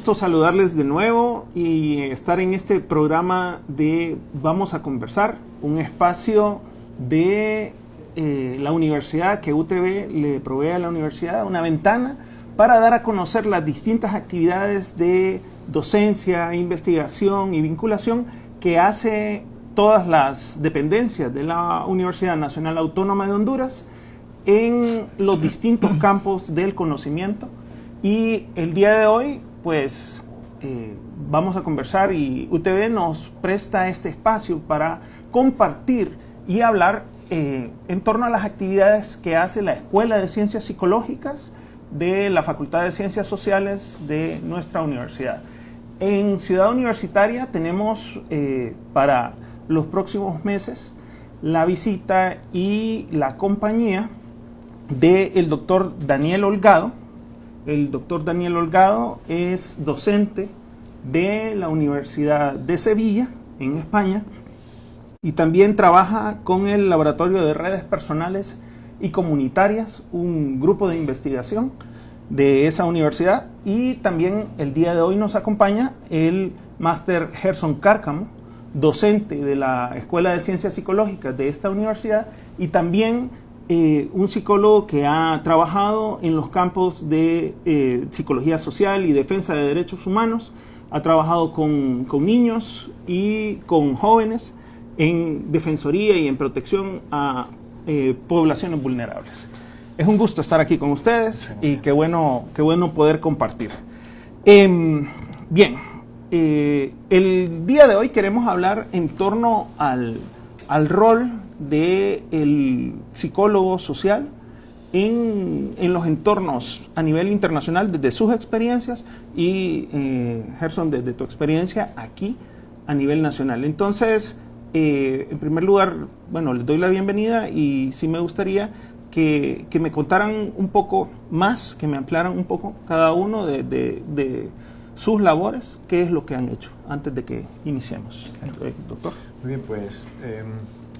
gusto saludarles de nuevo y estar en este programa de Vamos a Conversar, un espacio de la universidad que UTV le provee a la universidad, una ventana para dar a conocer las distintas actividades de docencia, investigación y vinculación que hace todas las dependencias de la Universidad Nacional Autónoma de Honduras en los distintos campos del conocimiento. Y el día de hoy, pues, vamos a conversar y UTV nos presta este espacio para compartir y hablar en torno a las actividades que hace la Escuela de Ciencias Psicológicas de la Facultad de Ciencias Sociales de nuestra universidad. En Ciudad Universitaria tenemos para los próximos meses la visita y la compañía del doctor Daniel Holgado. El doctor Daniel Holgado es docente de la Universidad de Sevilla, en España, y también trabaja con el Laboratorio de Redes Personales y Comunitarias, un grupo de investigación de esa universidad. Y también el día de hoy nos acompaña el máster Gerson Cárcamo, docente de la Escuela de Ciencias Psicológicas de esta universidad, y también un psicólogo que ha trabajado en los campos de psicología social y defensa de derechos humanos. Ha trabajado con niños y con jóvenes en defensoría y en protección a poblaciones vulnerables. Es un gusto estar aquí con ustedes y qué bueno poder compartir. Bien, el día de hoy queremos hablar en torno al rol del psicólogo social en los entornos a nivel internacional, desde sus experiencias y, Gerson, desde tu experiencia aquí a nivel nacional. Entonces, en primer lugar, bueno, les doy la bienvenida y sí me gustaría que me contaran un poco más, que me ampliaran un poco cada uno de sus labores, qué es lo que han hecho antes de que iniciemos. Doctor. Muy bien, pues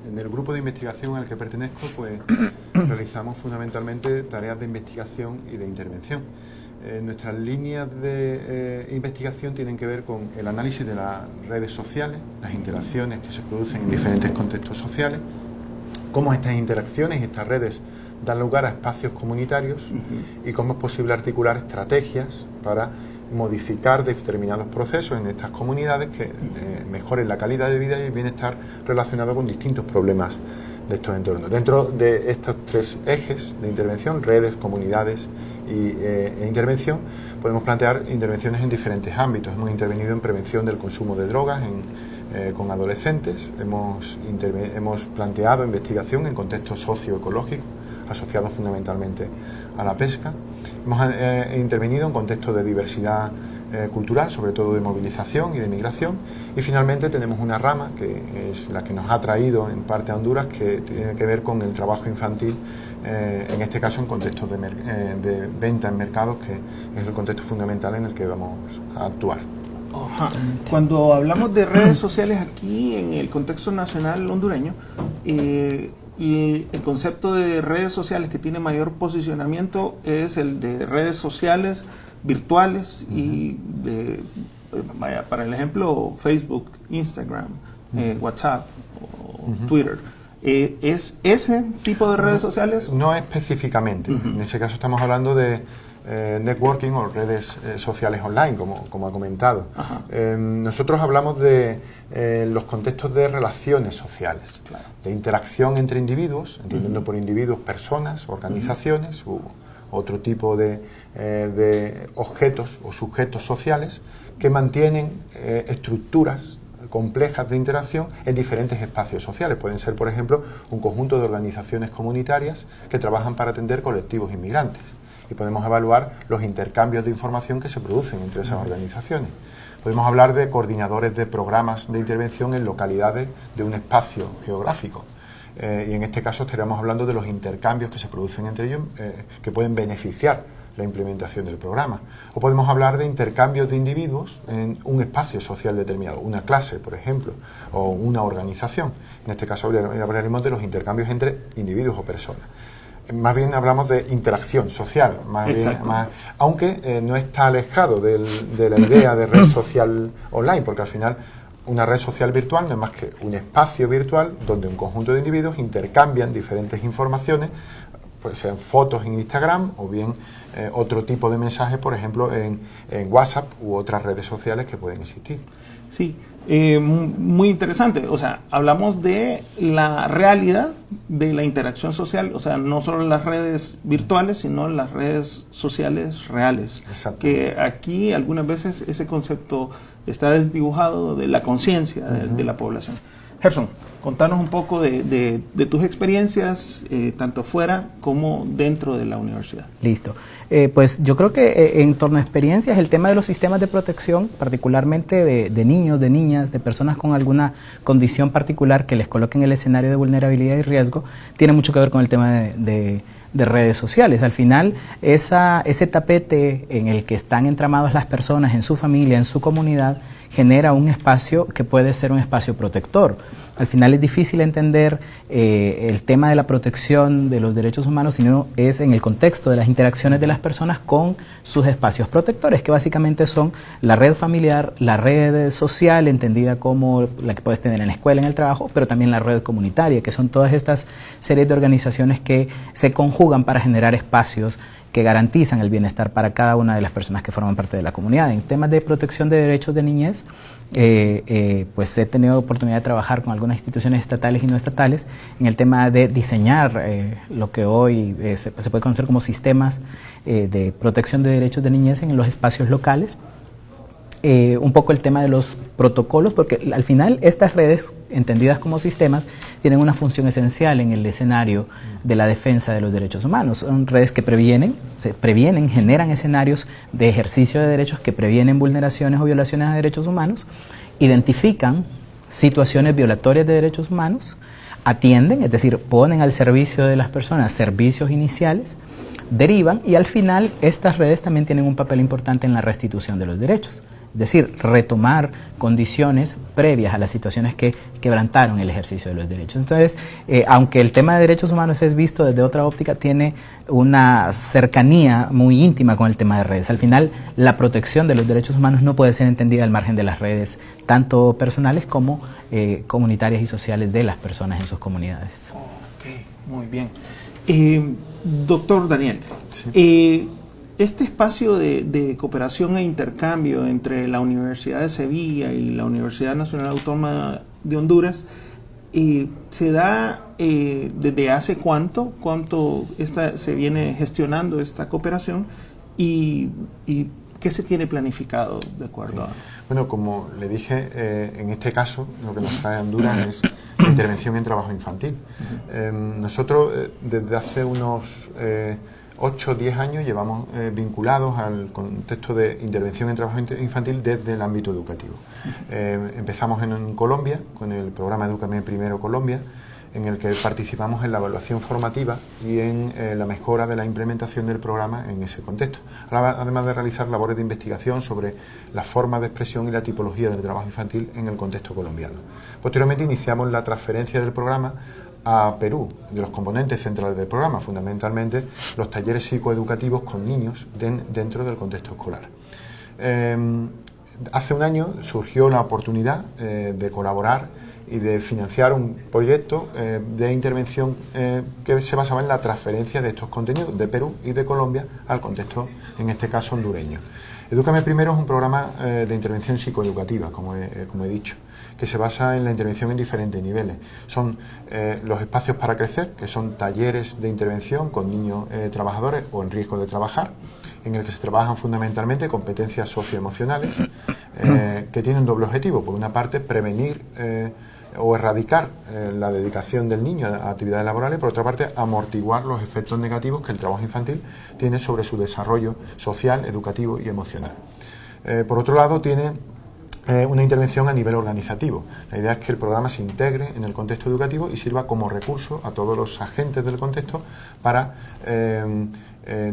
en el grupo de investigación al que pertenezco, pues realizamos fundamentalmente tareas de investigación y de intervención. Nuestras líneas de investigación tienen que ver con el análisis de las redes sociales, las interacciones que se producen en diferentes contextos sociales, cómo estas interacciones y estas redes dan lugar a espacios comunitarios y cómo es posible articular estrategias para modificar determinados procesos en estas comunidades que mejoren la calidad de vida y el bienestar relacionado con distintos problemas de estos entornos. Dentro de estos tres ejes de intervención, redes, comunidades e intervención, podemos plantear intervenciones en diferentes ámbitos. Hemos intervenido en prevención del consumo de drogas con adolescentes, hemos planteado investigación en contextos socioecológicos asociados fundamentalmente a la pesca. Hemos intervenido en contextos de diversidad cultural, sobre todo de movilización y de migración, y finalmente tenemos una rama que es la que nos ha traído en parte a Honduras, que tiene que ver con el trabajo infantil, en este caso en contextos de venta en mercados, que es el contexto fundamental en el que vamos a actuar. Cuando hablamos de redes sociales aquí en el contexto nacional hondureño, y el concepto de redes sociales que tiene mayor posicionamiento es el de redes sociales virtuales y para el ejemplo Facebook, Instagram, WhatsApp o Twitter. ¿Es ese tipo de redes sociales? No específicamente. En ese caso estamos hablando de networking o redes sociales online, como ha comentado. Nosotros hablamos de los contextos de relaciones sociales, claro, de interacción entre individuos, entendiendo por individuos personas, organizaciones u otro tipo de objetos o sujetos sociales que mantienen estructuras complejas de interacción en diferentes espacios sociales. Pueden ser, por ejemplo, un conjunto de organizaciones comunitarias que trabajan para atender colectivos inmigrantes. Y podemos evaluar los intercambios de información que se producen entre esas organizaciones. Podemos hablar de coordinadores de programas de intervención en localidades de un espacio geográfico. Y en este caso estaríamos hablando de los intercambios que se producen entre ellos, que pueden beneficiar la implementación del programa. O podemos hablar de intercambios de individuos en un espacio social determinado, una clase, por ejemplo, o una organización. En este caso hablaremos de los intercambios entre individuos o personas. más bien hablamos de interacción social, aunque no está alejado de la idea de red social online, porque al final una red social virtual no es más que un espacio virtual donde un conjunto de individuos intercambian diferentes informaciones, pues sean fotos en Instagram o bien otro tipo de mensajes, por ejemplo, en WhatsApp u otras redes sociales que pueden existir. Sí, muy interesante. O sea, hablamos de la realidad de la interacción social, o sea, no solo las redes virtuales, sino las redes sociales reales. Exacto. Que aquí algunas veces ese concepto está desdibujado de la conciencia de la población. Gerson, contanos un poco de tus experiencias, tanto fuera como dentro de la universidad. Listo. Pues yo creo que en torno a experiencias, el tema de los sistemas de protección, particularmente de niños, de niñas, de personas con alguna condición particular que les coloque en el escenario de vulnerabilidad y riesgo, tiene mucho que ver con el tema de redes sociales. Al final, ese tapete en el que están entramadas las personas en su familia, en su comunidad, genera un espacio que puede ser un espacio protector. Al final es difícil entender el tema de la protección de los derechos humanos, sino es en el contexto de las interacciones de las personas con sus espacios protectores, que básicamente son la red familiar, la red social, entendida como la que puedes tener en la escuela, en el trabajo, pero también la red comunitaria, que son todas estas series de organizaciones que se conjugan para generar espacios que garantizan el bienestar para cada una de las personas que forman parte de la comunidad. En temas de protección de derechos de niñez, pues he tenido oportunidad de trabajar con algunas instituciones estatales y no estatales en el tema de diseñar lo que hoy se puede conocer como sistemas de protección de derechos de niñez en los espacios locales. Un poco el tema de los protocolos, porque al final estas redes, entendidas como sistemas, tienen una función esencial en el escenario de la defensa de los derechos humanos. Son redes que previenen, generan escenarios de ejercicio de derechos que previenen vulneraciones o violaciones a derechos humanos, identifican situaciones violatorias de derechos humanos, atienden, es decir, ponen al servicio de las personas servicios iniciales, derivan y al final estas redes también tienen un papel importante en la restitución de los derechos. Es decir, retomar condiciones previas a las situaciones que quebrantaron el ejercicio de los derechos. Entonces, aunque el tema de derechos humanos es visto desde otra óptica, tiene una cercanía muy íntima con el tema de redes. Al final, la protección de los derechos humanos no puede ser entendida al margen de las redes, tanto personales como comunitarias y sociales de las personas en sus comunidades. Ok, muy bien. Doctor Daniel, sí. Este espacio de cooperación e intercambio entre la Universidad de Sevilla y la Universidad Nacional Autónoma de Honduras se da desde hace cuánto se viene gestionando esta cooperación y qué se tiene planificado de acuerdo a... Bueno, como le dije, en este caso lo que nos trae a Honduras es la intervención en trabajo infantil. Nosotros desde hace unos 8 o 10 años llevamos vinculados al contexto de intervención en trabajo infantil desde el ámbito educativo. Empezamos en Colombia con el programa Edúcame Primero Colombia, en el que participamos en la evaluación formativa y en la mejora de la implementación del programa en ese contexto. Además de realizar labores de investigación sobre la forma de expresión y la tipología del trabajo infantil en el contexto colombiano. Posteriormente iniciamos la transferencia del programa a Perú, de los componentes centrales del programa, fundamentalmente los talleres psicoeducativos con niños dentro del contexto escolar. Hace un año surgió la oportunidad de colaborar y de financiar un proyecto de intervención que se basaba en la transferencia de estos contenidos de Perú y de Colombia al contexto, en este caso, hondureño. Edúcame Primero es un programa de intervención psicoeducativa, como he dicho, que se basa en la intervención en diferentes niveles. Son los espacios para crecer, que son talleres de intervención con niños trabajadores o en riesgo de trabajar, en el que se trabajan fundamentalmente competencias socioemocionales que tienen doble objetivo. Por una parte, prevenir o erradicar la dedicación del niño a actividades laborales, por otra parte, amortiguar los efectos negativos que el trabajo infantil tiene sobre su desarrollo social, educativo y emocional. Por otro lado, tiene una intervención a nivel organizativo. La idea es que el programa se integre en el contexto educativo y sirva como recurso a todos los agentes del contexto para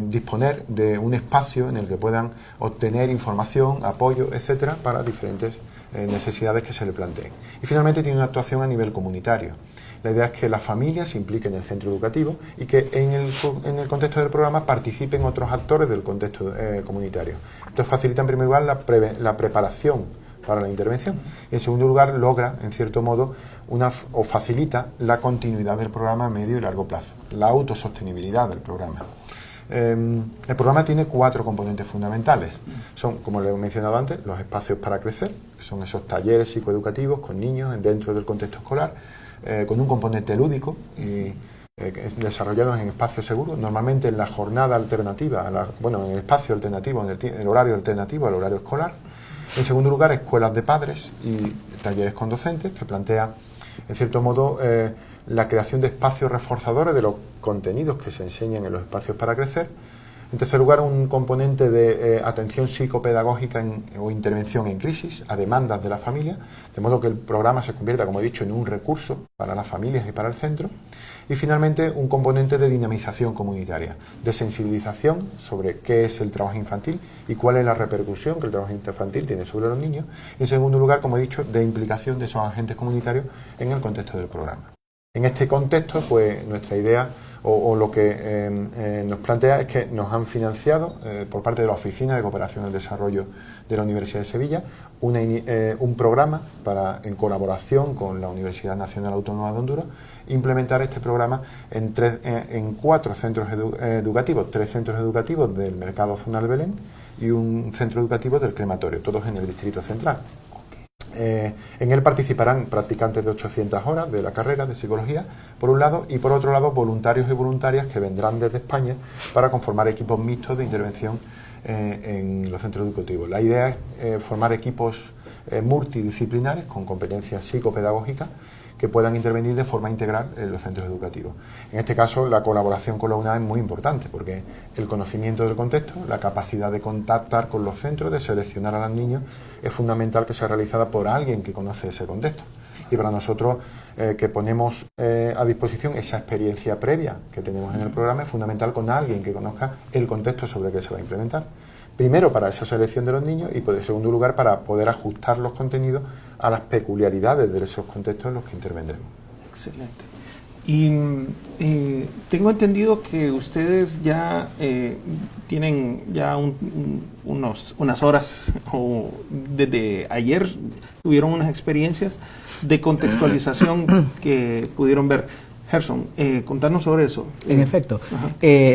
disponer de un espacio en el que puedan obtener información, apoyo, etcétera, para diferentes necesidades que se le planteen. Y finalmente tiene una actuación a nivel comunitario. La idea es que la familia se implique en el centro educativo y que en el contexto del programa participen otros actores del contexto comunitario. Esto facilita en primer lugar la preparación para la intervención y en segundo lugar logra, en cierto modo, o facilita la continuidad del programa a medio y largo plazo, la autosostenibilidad del programa. El programa tiene 4 componentes fundamentales. Son, como le he mencionado antes, los espacios para crecer, que son esos talleres psicoeducativos con niños dentro del contexto escolar, con un componente lúdico y desarrollados en espacios seguros, normalmente en la jornada alternativa, en el espacio alternativo, en el horario alternativo al horario escolar. En segundo lugar, escuelas de padres y talleres con docentes, que plantea, en cierto modo, la creación de espacios reforzadores de los contenidos que se enseñan en los espacios para crecer. En tercer lugar, un componente de atención psicopedagógica o intervención en crisis a demandas de la familia, de modo que el programa se convierta, como he dicho, en un recurso para las familias y para el centro. Y finalmente, un componente de dinamización comunitaria, de sensibilización sobre qué es el trabajo infantil y cuál es la repercusión que el trabajo infantil tiene sobre los niños. Y en segundo lugar, como he dicho, de implicación de esos agentes comunitarios en el contexto del programa. En este contexto, pues nuestra idea o lo que nos plantea es que nos han financiado por parte de la Oficina de Cooperación al Desarrollo de la Universidad de Sevilla un programa para, en colaboración con la Universidad Nacional Autónoma de Honduras, implementar este programa en 4 centros educativos, 3 centros educativos del Mercado Zonal Belén y un centro educativo del Crematorio, todos en el Distrito Central. En él participarán practicantes de 800 horas de la carrera de psicología, por un lado, y por otro lado voluntarios y voluntarias que vendrán desde España para conformar equipos mixtos de intervención en los centros educativos. La idea es formar equipos multidisciplinares con competencias psicopedagógicas que puedan intervenir de forma integral en los centros educativos. En este caso, la colaboración con la UNAD es muy importante porque el conocimiento del contexto, la capacidad de contactar con los centros, de seleccionar a los niños, es fundamental que sea realizada por alguien que conoce ese contexto. Y para nosotros, que ponemos a disposición esa experiencia previa que tenemos en el programa, es fundamental con alguien que conozca el contexto sobre el que se va a implementar. Primero, para esa selección de los niños y, en segundo lugar, para poder ajustar los contenidos a las peculiaridades de esos contextos en los que intervendremos. Excelente. Y tengo entendido que ustedes ya tienen ya unas horas, o desde ayer tuvieron unas experiencias de contextualización que pudieron ver. Gerson, contarnos sobre eso. En efecto,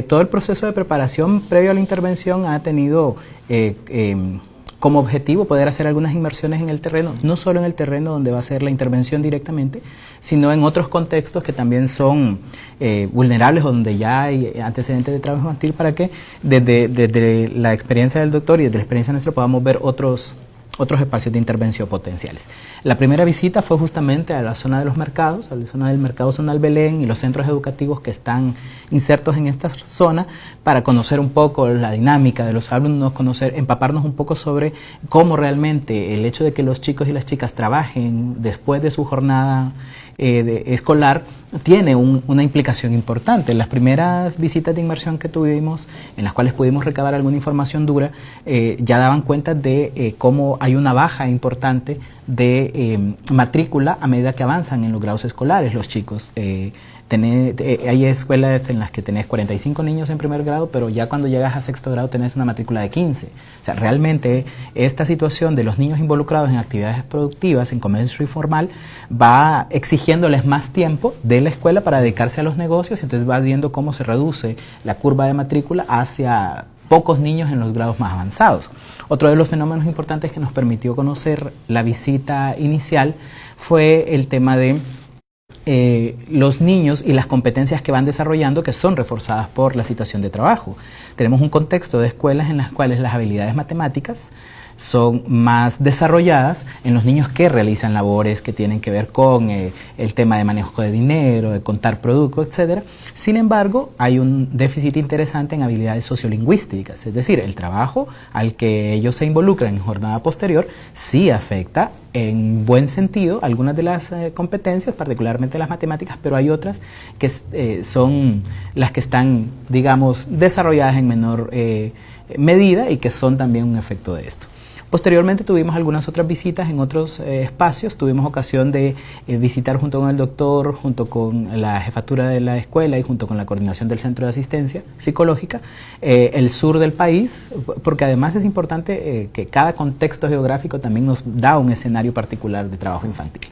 todo el proceso de preparación previo a la intervención ha tenido como objetivo poder hacer algunas inmersiones en el terreno, no solo en el terreno donde va a ser la intervención directamente, sino en otros contextos que también son vulnerables o donde ya hay antecedentes de trabajo infantil, para que desde la experiencia del doctor y desde la experiencia nuestra podamos ver otros espacios de intervención potenciales. La primera visita fue justamente a la zona de los mercados, a la zona del Mercado Zonal Belén y los centros educativos que están insertos en esta zona, para conocer un poco la dinámica de los alumnos, empaparnos un poco sobre cómo realmente el hecho de que los chicos y las chicas trabajen después de su jornada escolar tiene una implicación importante. Las primeras visitas de inmersión que tuvimos, en las cuales pudimos recabar alguna información dura, ya daban cuenta de cómo hay una baja importante de matrícula a medida que avanzan en los grados escolares los chicos. Hay escuelas en las que tenés 45 niños en primer grado, pero ya cuando llegas a sexto grado tenés una matrícula de 15. O sea, realmente esta situación de los niños involucrados en actividades productivas, en comercio informal, va exigiéndoles más tiempo de la escuela para dedicarse a los negocios, entonces vas viendo cómo se reduce la curva de matrícula hacia pocos niños en los grados más avanzados. Otro de los fenómenos importantes que nos permitió conocer la visita inicial fue el tema de los niños y las competencias que van desarrollando, que son reforzadas por la situación de trabajo. Tenemos un contexto de escuelas en las cuales las habilidades matemáticas son más desarrolladas en los niños que realizan labores que tienen que ver con el tema de manejo de dinero, de contar productos, etcétera. Sin embargo, hay un déficit interesante en habilidades sociolingüísticas, es decir, el trabajo al que ellos se involucran en jornada posterior sí afecta en buen sentido algunas de las competencias, particularmente las matemáticas, pero hay otras que son las que están, digamos, desarrolladas en menor medida y que son también un efecto de esto. Posteriormente tuvimos algunas otras visitas en otros espacios. Tuvimos ocasión de visitar junto con el doctor, junto con la jefatura de la escuela y junto con la coordinación del Centro de Asistencia Psicológica, el sur del país, porque además es importante que cada contexto geográfico también nos da un escenario particular de trabajo infantil.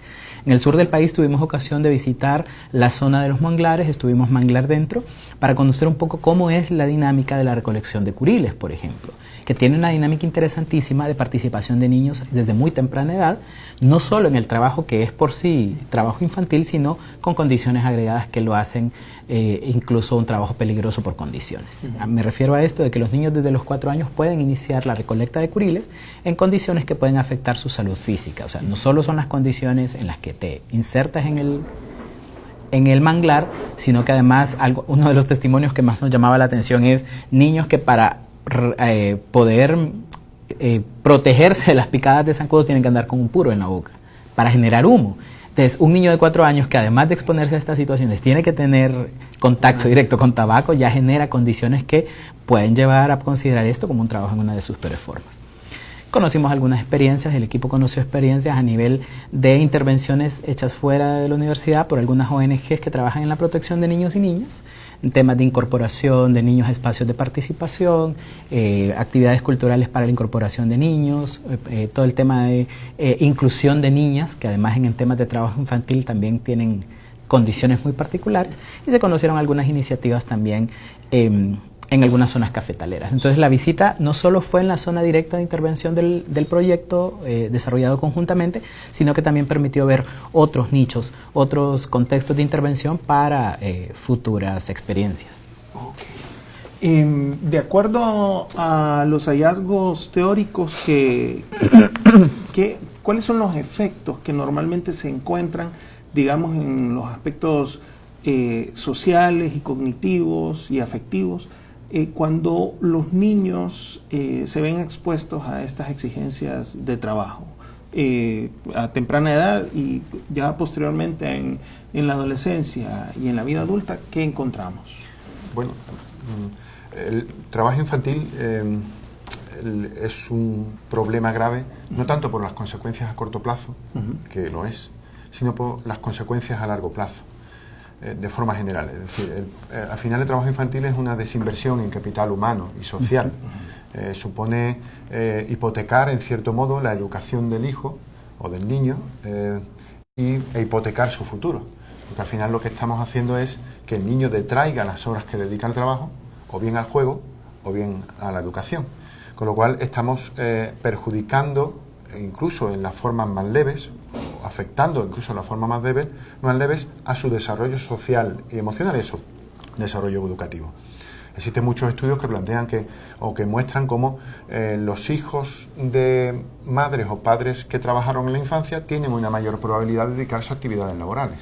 En el sur del país tuvimos ocasión de visitar la zona de los manglares, estuvimos manglar dentro, para conocer un poco cómo es la dinámica de la recolección de curiles, por ejemplo, que tiene una dinámica interesantísima de participación de niños desde muy temprana edad, no solo en el trabajo que es por sí trabajo infantil, sino con condiciones agregadas que lo hacen incluso un trabajo peligroso por condiciones. Me refiero a esto de que los niños desde los 4 años pueden iniciar la recolecta de curiles en condiciones que pueden afectar su salud física. O sea, no solo son las condiciones en las que te insertas en el manglar, sino que además uno de los testimonios que más nos llamaba la atención es niños que para poder protegerse de las picadas de zancudos tienen que andar con un puro en la boca para generar humo. Entonces, un niño de 4 años que además de exponerse a estas situaciones tiene que tener contacto directo con tabaco, ya genera condiciones que pueden llevar a considerar esto como un trabajo en una de sus peores formas. Conocimos algunas experiencias, el equipo conoció experiencias a nivel de intervenciones hechas fuera de la universidad por algunas ONGs que trabajan en la protección de niños y niñas, en temas de incorporación de niños a espacios de participación, actividades culturales para la incorporación de niños, todo el tema de inclusión de niñas, que además en temas de trabajo infantil también tienen condiciones muy particulares, y se conocieron algunas iniciativas también en algunas zonas cafetaleras. Entonces la visita no solo fue en la zona directa de intervención del proyecto desarrollado conjuntamente, sino que también permitió ver otros nichos, otros contextos de intervención para futuras experiencias. Okay. De acuerdo a los hallazgos teóricos, ¿cuáles son los efectos que normalmente se encuentran, digamos, en los aspectos sociales y cognitivos y afectivos cuando los niños se ven expuestos a estas exigencias de trabajo a temprana edad y ya posteriormente en la adolescencia y en la vida adulta? ¿Qué encontramos? Bueno, el trabajo infantil es un problema grave, no tanto por las consecuencias a corto plazo, que lo es, sino por las consecuencias a largo plazo. De forma general, es decir, al final el trabajo infantil es una desinversión en capital humano y social. Supone hipotecar en cierto modo la educación del hijo o del niño e hipotecar su futuro, porque al final lo que estamos haciendo es que el niño detraiga las horas que dedica al trabajo, o bien al juego o bien a la educación, con lo cual estamos perjudicando incluso en las formas más leves, afectando incluso en las formas más leves a su desarrollo social y emocional y a su desarrollo educativo. Existen muchos estudios que plantean que muestran cómo los hijos de madres o padres que trabajaron en la infancia tienen una mayor probabilidad de dedicarse a actividades laborales,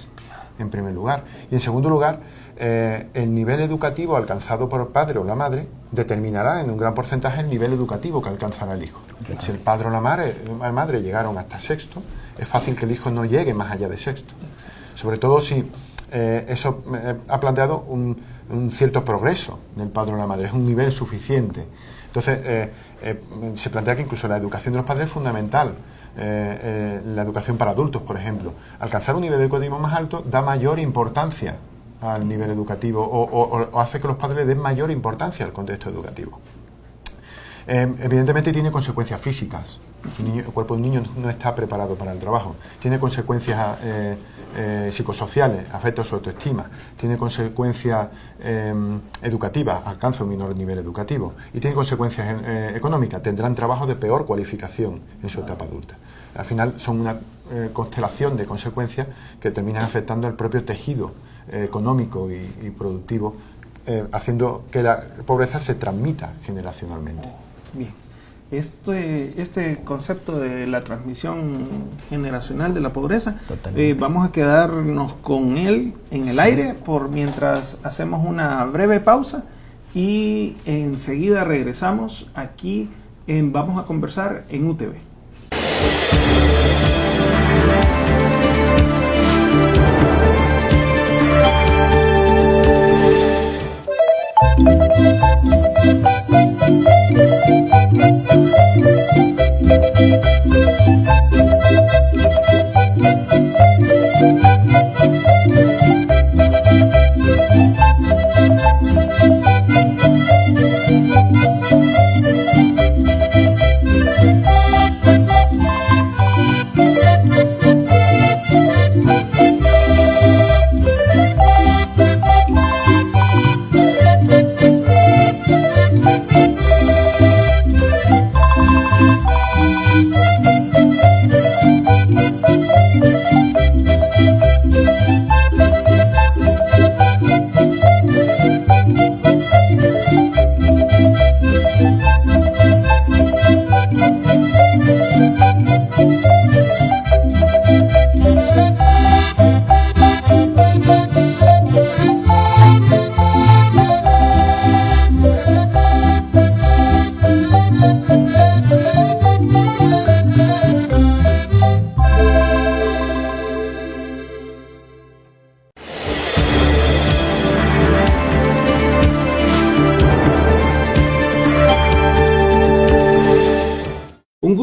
en primer lugar. Y en segundo lugar, el nivel educativo alcanzado por el padre o la madre determinará en un gran porcentaje el nivel educativo que alcanzará el hijo. Si el padre o la madre llegaron hasta sexto, es fácil que el hijo no llegue más allá de sexto. Sobre todo si eso ha planteado un cierto progreso del padre o la madre, es un nivel suficiente. Entonces, se plantea que incluso la educación de los padres es fundamental. La educación para adultos, por ejemplo. Alcanzar un nivel educativo más alto da mayor importancia al nivel educativo o hace que los padres le den mayor importancia al contexto educativo. Evidentemente tiene consecuencias físicas. El cuerpo de un niño no está preparado para el trabajo. Tiene consecuencias psicosociales, afecta su autoestima. Tiene consecuencias educativas, alcanza un menor nivel educativo. Y tiene consecuencias económicas. Tendrán trabajo de peor cualificación en su etapa adulta. Al final son una constelación de consecuencias que terminan afectando al propio tejido económico y productivo, haciendo que la pobreza se transmita generacionalmente. Bien. este concepto de la transmisión generacional de la pobreza. Vamos a quedarnos con él en el aire por mientras hacemos una breve pausa y enseguida regresamos aquí en Vamos a Conversar en UTV.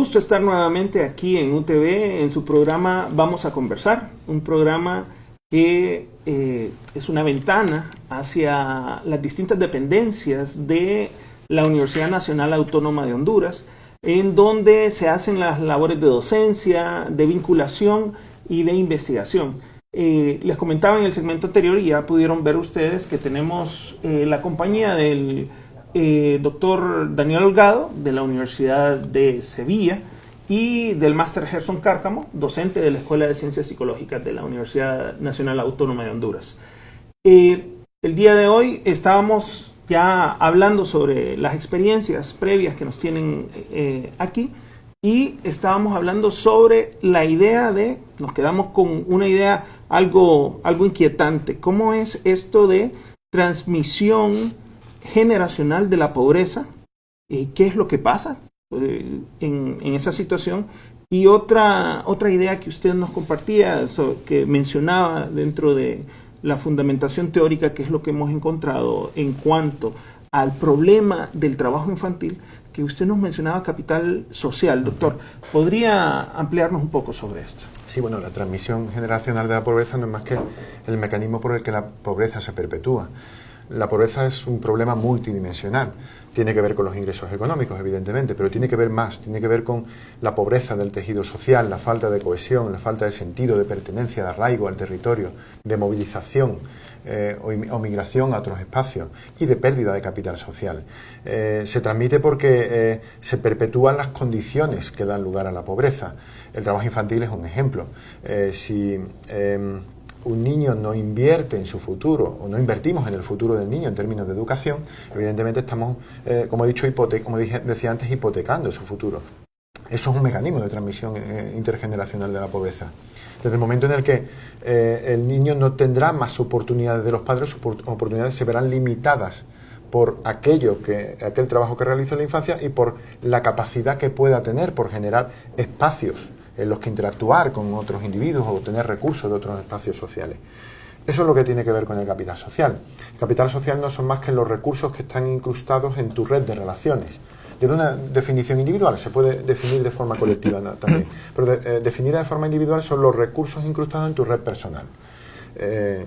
Estar nuevamente aquí en UTV en su programa Vamos a Conversar, un programa que es una ventana hacia las distintas dependencias de la Universidad Nacional Autónoma de Honduras, en donde se hacen las labores de docencia, de vinculación y de investigación. Les comentaba en el segmento anterior y ya pudieron ver ustedes que tenemos la compañía del doctor Daniel Holgado de la Universidad de Sevilla y del máster Gerson Cárcamo, docente de la Escuela de Ciencias Psicológicas de la Universidad Nacional Autónoma de Honduras. El día de hoy estábamos ya hablando sobre las experiencias previas que nos tienen aquí y estábamos hablando sobre la idea nos quedamos con una idea algo inquietante. ¿Cómo es esto de transmisión generacional de la pobreza? ¿Qué es lo que pasa en esa situación? Y otra idea que usted nos compartía, que mencionaba dentro de la fundamentación teórica, que es lo que hemos encontrado en cuanto al problema del trabajo infantil, que usted nos mencionaba capital social. Doctor, ¿podría ampliarnos un poco sobre esto? Sí, bueno, la transmisión generacional de la pobreza no es más que el mecanismo por el que la pobreza se perpetúa. La pobreza es un problema multidimensional. Tiene que ver con los ingresos económicos, evidentemente, pero tiene que ver más, tiene que ver con la pobreza del tejido social, la falta de cohesión, la falta de sentido, de pertenencia, de arraigo al territorio, de movilización o migración a otros espacios y de pérdida de capital social. Se transmite porque se perpetúan las condiciones que dan lugar a la pobreza. El trabajo infantil es un ejemplo. Si un niño no invierte en su futuro o no invertimos en el futuro del niño en términos de educación, evidentemente estamos, como he dicho, decía antes, hipotecando su futuro. Eso es un mecanismo de transmisión intergeneracional de la pobreza. Desde el momento en el que el niño no tendrá más oportunidades de los padres, sus oportunidades se verán limitadas por aquel trabajo que realiza en la infancia y por la capacidad que pueda tener por generar espacios en los que interactuar con otros individuos o obtener recursos de otros espacios sociales. Eso es lo que tiene que ver con el capital social. El capital social no son más que los recursos que están incrustados en tu red de relaciones. Desde una definición individual, se puede definir de forma colectiva también, pero definida de forma individual son los recursos incrustados en tu red personal.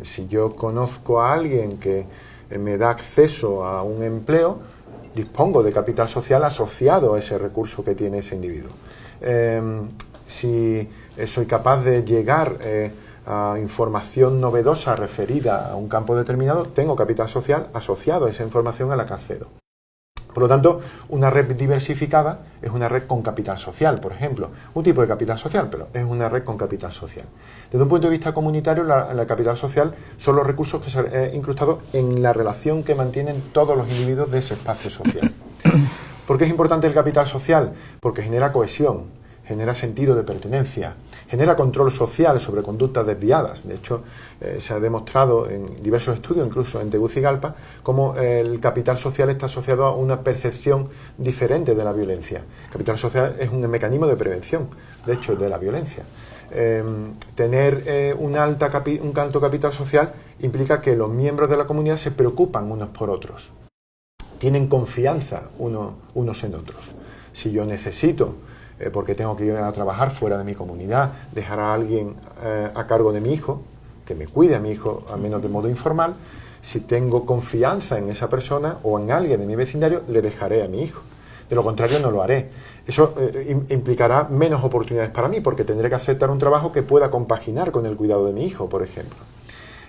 Si yo conozco a alguien que me da acceso a un empleo, dispongo de capital social asociado a ese recurso que tiene ese individuo. Si soy capaz de llegar a información novedosa referida a un campo determinado, tengo capital social asociado a esa información a la que accedo. Por lo tanto, una red diversificada es una red con capital social, por ejemplo. Un tipo de capital social, pero es una red con capital social. Desde un punto de vista comunitario, la capital social son los recursos que se han incrustado en la relación que mantienen todos los individuos de ese espacio social. ¿Por qué es importante el capital social? Porque genera cohesión, genera sentido de pertenencia, genera control social sobre conductas desviadas. De hecho, se ha demostrado en diversos estudios, incluso en Tegucigalpa, cómo el capital social está asociado a una percepción diferente de la violencia. El capital social es un mecanismo de prevención, de hecho, de la violencia. Tener un alto capital social implica que los miembros de la comunidad se preocupan unos por otros, tienen confianza unos en otros. Si yo necesito, porque tengo que ir a trabajar fuera de mi comunidad, dejar a alguien a cargo de mi hijo, que me cuide a mi hijo, al menos de modo informal, si tengo confianza en esa persona o en alguien de mi vecindario, le dejaré a mi hijo. De lo contrario, no lo haré. Eso implicará menos oportunidades para mí, porque tendré que aceptar un trabajo que pueda compaginar con el cuidado de mi hijo, por ejemplo.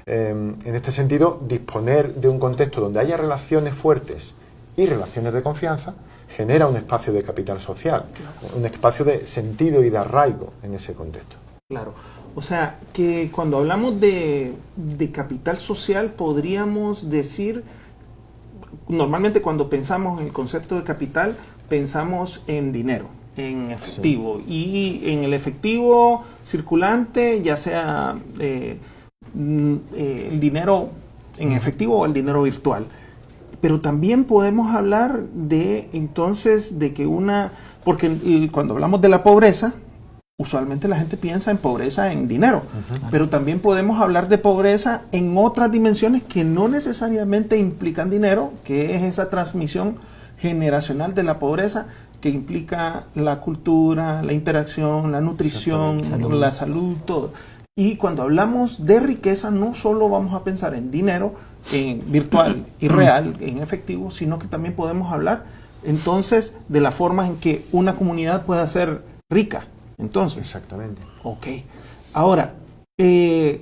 En este sentido, disponer de un contexto donde haya relaciones fuertes y relaciones de confianza genera un espacio de capital social, un espacio de sentido y de arraigo en ese contexto. Claro. O sea, que cuando hablamos de capital social, podríamos decir, normalmente cuando pensamos en el concepto de capital, pensamos en dinero, en efectivo. Sí. Y en el efectivo circulante, ya sea el dinero en efectivo o el dinero virtual. Pero también podemos hablar de, entonces, de que porque cuando hablamos de la pobreza, usualmente la gente piensa en pobreza en dinero, pero también podemos hablar de pobreza en otras dimensiones que no necesariamente implican dinero, que es esa transmisión generacional de la pobreza, que implica la cultura, la interacción, la nutrición, la salud, todo. Y cuando hablamos de riqueza, no solo vamos a pensar en dinero, en virtual y real, en efectivo, sino que también podemos hablar entonces de la forma en que una comunidad pueda ser rica. Entonces, exactamente. Ok. Ahora, en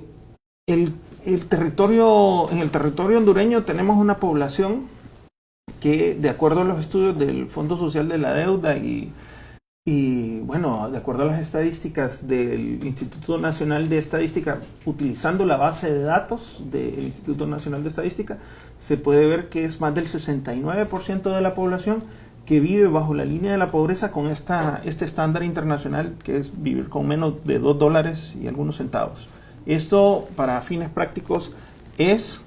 el territorio hondureño tenemos una población que, de acuerdo a los estudios del Fondo Social de la Deuda y bueno, de acuerdo a las estadísticas del Instituto Nacional de Estadística, utilizando la base de datos del Instituto Nacional de Estadística, se puede ver que es más del 69% de la población que vive bajo la línea de la pobreza con este estándar internacional, que es vivir con menos de $2 y algunos centavos. Esto, para fines prácticos, es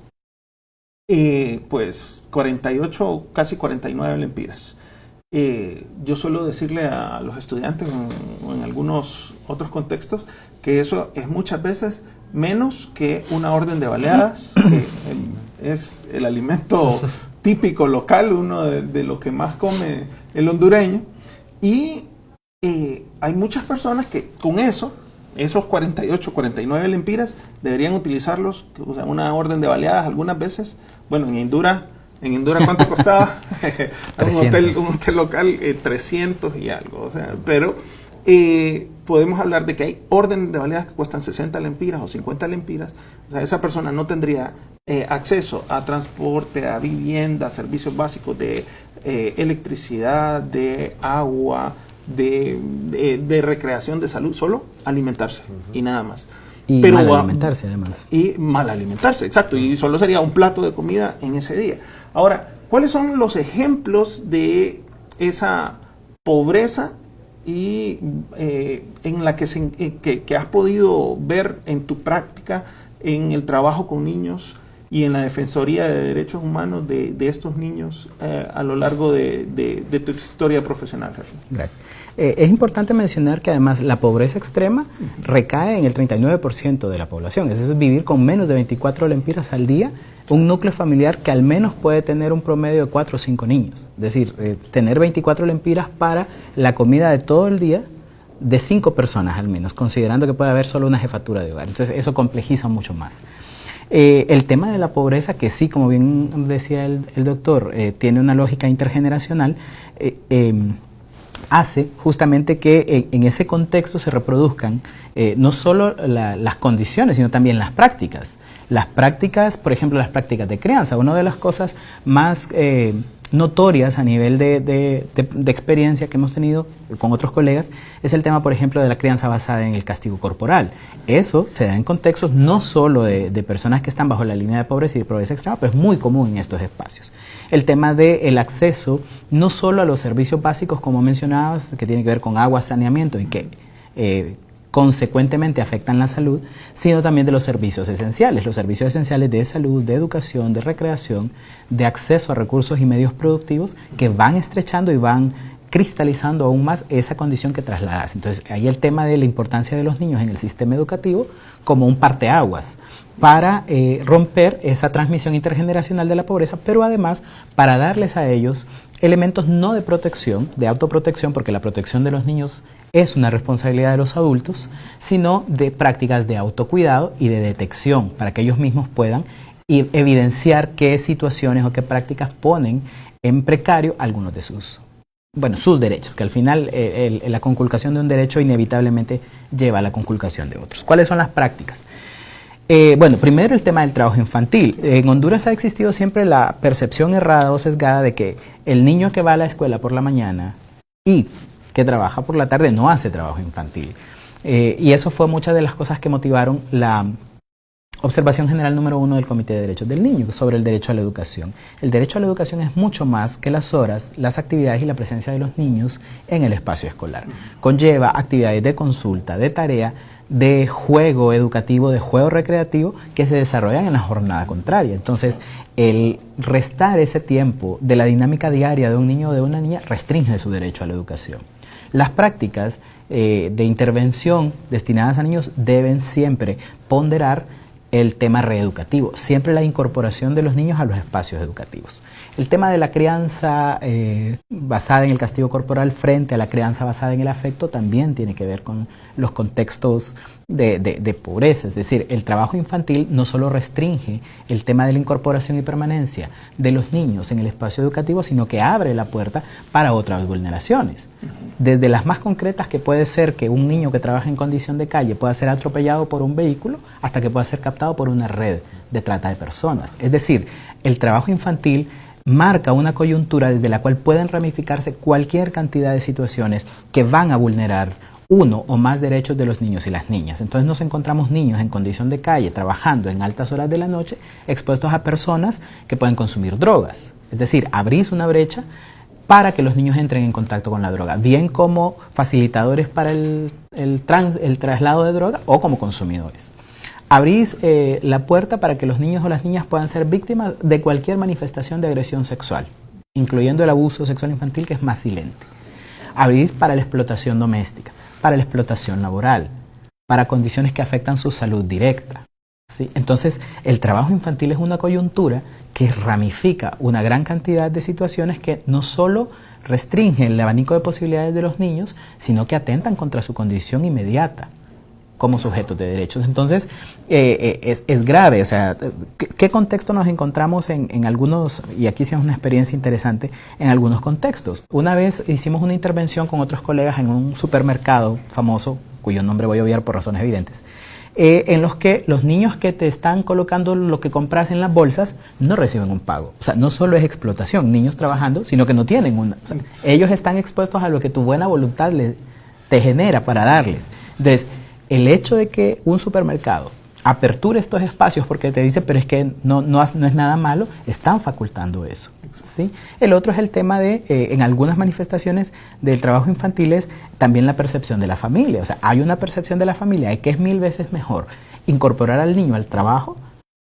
pues 48, casi 49 lempiras. Yo suelo decirle a los estudiantes o en algunos otros contextos que eso es muchas veces menos que una orden de baleadas, que es el alimento típico local, uno de lo que más come el hondureño. Y hay muchas personas que con esos 48, 49 lempiras deberían utilizarlos, o sea, una orden de baleadas algunas veces. Bueno, en Honduras, ¿cuánto costaba? un hotel local, 300 y algo. O sea, pero podemos hablar de que hay órdenes de baleadas que cuestan 60 lempiras o 50 lempiras. O sea, esa persona no tendría acceso a transporte, a vivienda, a servicios básicos de electricidad, de agua, de recreación, de salud, solo alimentarse y nada más. Y pero mal alimentarse, además. Y mal alimentarse, exacto. Y solo sería un plato de comida en ese día. Ahora, ¿cuáles son los ejemplos de esa pobreza y en la que has podido ver en tu práctica, en el trabajo con niños y en la Defensoría de Derechos Humanos de estos niños a lo largo de tu historia profesional, Jesús? Gracias. Es importante mencionar que además la pobreza extrema recae en el 39% de la población, es decir, vivir con menos de 24 lempiras al día, un núcleo familiar que al menos puede tener un promedio de 4 o 5 niños, es decir, tener 24 lempiras para la comida de todo el día de 5 personas al menos, considerando que puede haber solo una jefatura de hogar. Entonces eso complejiza mucho más. El tema de la pobreza, que sí, como bien decía el doctor, tiene una lógica intergeneracional, hace justamente que en ese contexto se reproduzcan no solo las condiciones, sino también las prácticas. Las prácticas, por ejemplo, las prácticas de crianza. Una de las cosas más notorias a nivel de experiencia que hemos tenido con otros colegas es el tema, por ejemplo, de la crianza basada en el castigo corporal. Eso se da en contextos no solo de personas que están bajo la línea de pobreza y de pobreza extrema, pero es muy común en estos espacios. El tema del acceso no solo a los servicios básicos, como mencionabas, que tiene que ver con agua, saneamiento y que consecuentemente afectan la salud, sino también de los servicios esenciales de salud, de educación, de recreación, de acceso a recursos y medios productivos que van estrechando y van cristalizando aún más esa condición que trasladas. Entonces, ahí el tema de la importancia de los niños en el sistema educativo como un parteaguas para romper esa transmisión intergeneracional de la pobreza, pero además para darles a ellos elementos no de protección, de autoprotección, porque la protección de los niños es una responsabilidad de los adultos, sino de prácticas de autocuidado y de detección para que ellos mismos puedan evidenciar qué situaciones o qué prácticas ponen en precario algunos de sus derechos, que al final la conculcación de un derecho inevitablemente lleva a la conculcación de otros. ¿Cuáles son las prácticas? Primero el tema del trabajo infantil. En Honduras ha existido siempre la percepción errada o sesgada de que el niño que va a la escuela por la mañana y que trabaja por la tarde no hace trabajo infantil. Y eso fue muchas de las cosas que motivaron la observación general número 1 del Comité de Derechos del Niño sobre el derecho a la educación. El derecho a la educación es mucho más que las horas, las actividades y la presencia de los niños en el espacio escolar. Conlleva actividades de consulta, de tarea, de juego educativo, de juego recreativo que se desarrollan en la jornada contraria. Entonces, el restar ese tiempo de la dinámica diaria de un niño o de una niña restringe su derecho a la educación. Las prácticas de intervención destinadas a niños deben siempre ponderar el tema reeducativo, siempre la incorporación de los niños a los espacios educativos. El tema de la crianza basada en el castigo corporal frente a la crianza basada en el afecto también tiene que ver con los contextos de pobreza. Es decir, el trabajo infantil no solo restringe el tema de la incorporación y permanencia de los niños en el espacio educativo, sino que abre la puerta para otras vulneraciones. Desde las más concretas, que puede ser que un niño que trabaja en condición de calle pueda ser atropellado por un vehículo, hasta que pueda ser captado por una red de trata de personas. Es decir, el trabajo infantil marca una coyuntura desde la cual pueden ramificarse cualquier cantidad de situaciones que van a vulnerar uno o más derechos de los niños y las niñas. Entonces nos encontramos niños en condición de calle trabajando en altas horas de la noche expuestos a personas que pueden consumir drogas. Es decir, abrís una brecha para que los niños entren en contacto con la droga, bien como facilitadores para el traslado de droga o como consumidores. Abrís la puerta para que los niños o las niñas puedan ser víctimas de cualquier manifestación de agresión sexual, incluyendo el abuso sexual infantil, que es más silente. Abrís para la explotación doméstica, para la explotación laboral, para condiciones que afectan su salud directa, ¿sí? Entonces, el trabajo infantil es una coyuntura que ramifica una gran cantidad de situaciones que no solo restringen el abanico de posibilidades de los niños, sino que atentan contra su condición inmediata como sujetos de derechos. Entonces, es grave. O sea, ¿qué contexto nos encontramos en algunos, y aquí hicimos una experiencia interesante, en algunos contextos? Una vez hicimos una intervención con otros colegas en un supermercado famoso, cuyo nombre voy a obviar por razones evidentes, en los que los niños que te están colocando lo que compras en las bolsas no reciben un pago. O sea, no solo es explotación, niños trabajando, sino que no tienen una. O sea, ellos están expuestos a lo que tu buena voluntad te genera para darles. Entonces, el hecho de que un supermercado aperture estos espacios porque te dice, pero es que no es nada malo, están facultando eso, ¿sí? El otro es el tema de, en algunas manifestaciones del trabajo infantil, es también la percepción de la familia. O sea, hay una percepción de la familia de que es 1000 veces mejor incorporar al niño al trabajo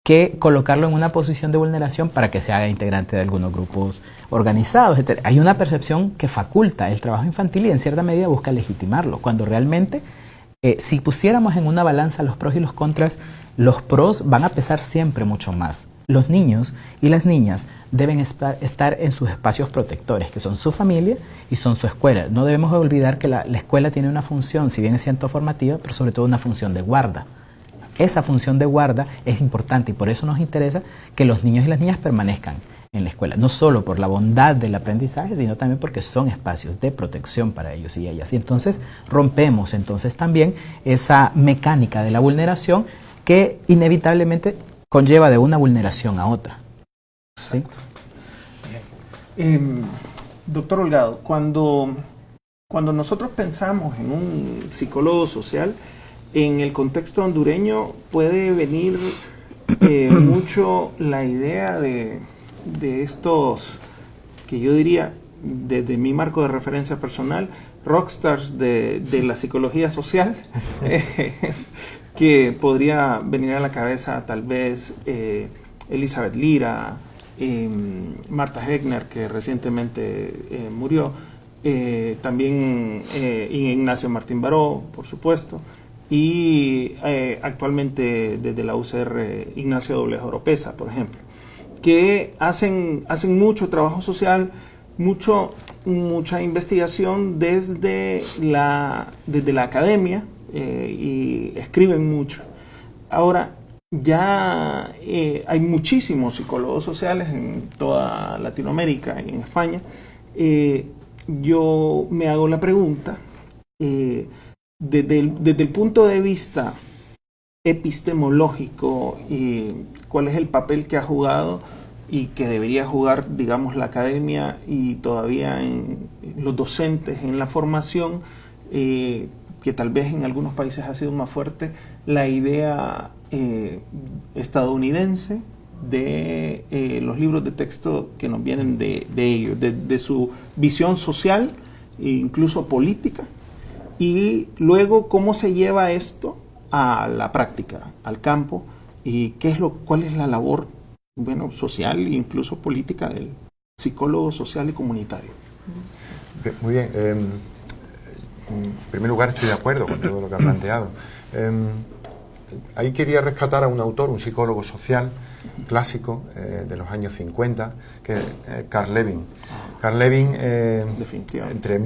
que colocarlo en una posición de vulneración para que se haga integrante de algunos grupos organizados, etc. Hay una percepción que faculta el trabajo infantil y en cierta medida busca legitimarlo, cuando realmente si pusiéramos en una balanza los pros y los contras, los pros van a pesar siempre mucho más. Los niños y las niñas deben estar en sus espacios protectores, que son su familia y son su escuela. No debemos olvidar que la escuela tiene una función, si bien es cierto formativa, pero sobre todo una función de guarda. Esa función de guarda es importante y por eso nos interesa que los niños y las niñas permanezcan en la escuela, no solo por la bondad del aprendizaje, sino también porque son espacios de protección para ellos y ellas. Y entonces rompemos también esa mecánica de la vulneración que inevitablemente conlleva de una vulneración a otra. ¿Sí? Doctor Holgado, cuando nosotros pensamos en un psicólogo social, en el contexto hondureño puede venir mucho la idea de estos, que yo diría, desde mi marco de referencia personal, rockstars de la psicología social, que podría venir a la cabeza tal vez Elizabeth Lira, Marta Heckner, que recientemente murió, también Ignacio Martín Baró, por supuesto, y actualmente desde la UCR Ignacio Dobles Oropesa, por ejemplo, que hacen mucho trabajo social, mucha investigación desde la academia, y escriben mucho. Ahora, ya hay muchísimos psicólogos sociales en toda Latinoamérica y en España. Yo me hago la pregunta, desde el punto de vista epistemológico, ¿cuál es el papel que ha jugado y que debería jugar, digamos, la academia y todavía en los docentes en la formación, que tal vez en algunos países ha sido más fuerte la idea estadounidense de los libros de texto que nos vienen de ellos, de su visión social e incluso política, y luego cómo se lleva esto a la práctica, al campo, y cuál es la labor, bueno, social e incluso política del psicólogo social y comunitario. Muy bien. En primer lugar, estoy de acuerdo con todo lo que ha planteado. Ahí quería rescatar a un autor, un psicólogo social clásico de los años 50, que es Carl Lewin. Carl Lewin, entre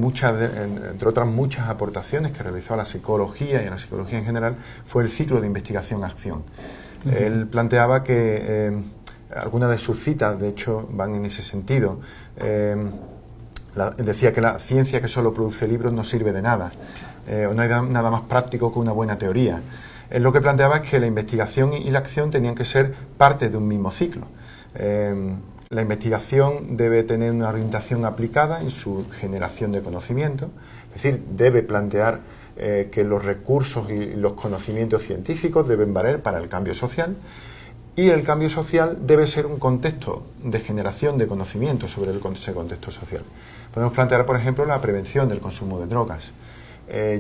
otras muchas aportaciones que realizó a la psicología y a la psicología en general, fue el ciclo de investigación-acción. Él planteaba que algunas de sus citas, de hecho, van en ese sentido. Decía que la ciencia que solo produce libros no sirve de nada, no hay nada más práctico que una buena teoría. Él lo que planteaba es que la investigación y la acción tenían que ser parte de un mismo ciclo. La investigación debe tener una orientación aplicada en su generación de conocimiento, es decir, debe plantear que los recursos y los conocimientos científicos deben valer para el cambio social, y el cambio social debe ser un contexto de generación de conocimiento sobre ese contexto social. Podemos plantear, por ejemplo, la prevención del consumo de drogas.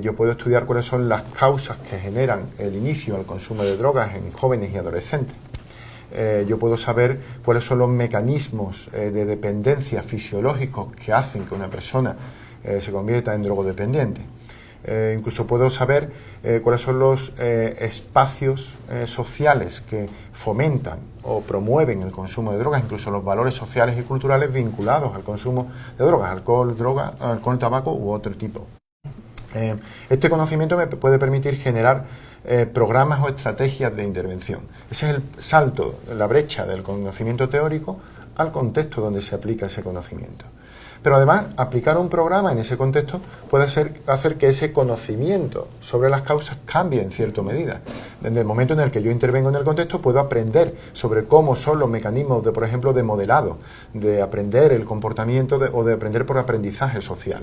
Yo puedo estudiar cuáles son las causas que generan el inicio al consumo de drogas en jóvenes y adolescentes. Yo puedo saber cuáles son los mecanismos de dependencia fisiológicos que hacen que una persona se convierta en drogodependiente. Incluso puedo saber cuáles son los espacios sociales que fomentan o promueven el consumo de drogas, incluso los valores sociales y culturales vinculados al consumo de drogas, alcohol, tabaco u otro tipo. Este conocimiento me puede permitir generar programas o estrategias de intervención. Ese es el salto, la brecha del conocimiento teórico al contexto donde se aplica ese conocimiento. Pero además, aplicar un programa en ese contexto puede hacer que ese conocimiento sobre las causas cambie en cierta medida. Desde el momento en el que yo intervengo en el contexto, puedo aprender sobre cómo son los mecanismos, por ejemplo, de modelado, de aprender el comportamiento o de aprender por aprendizaje social.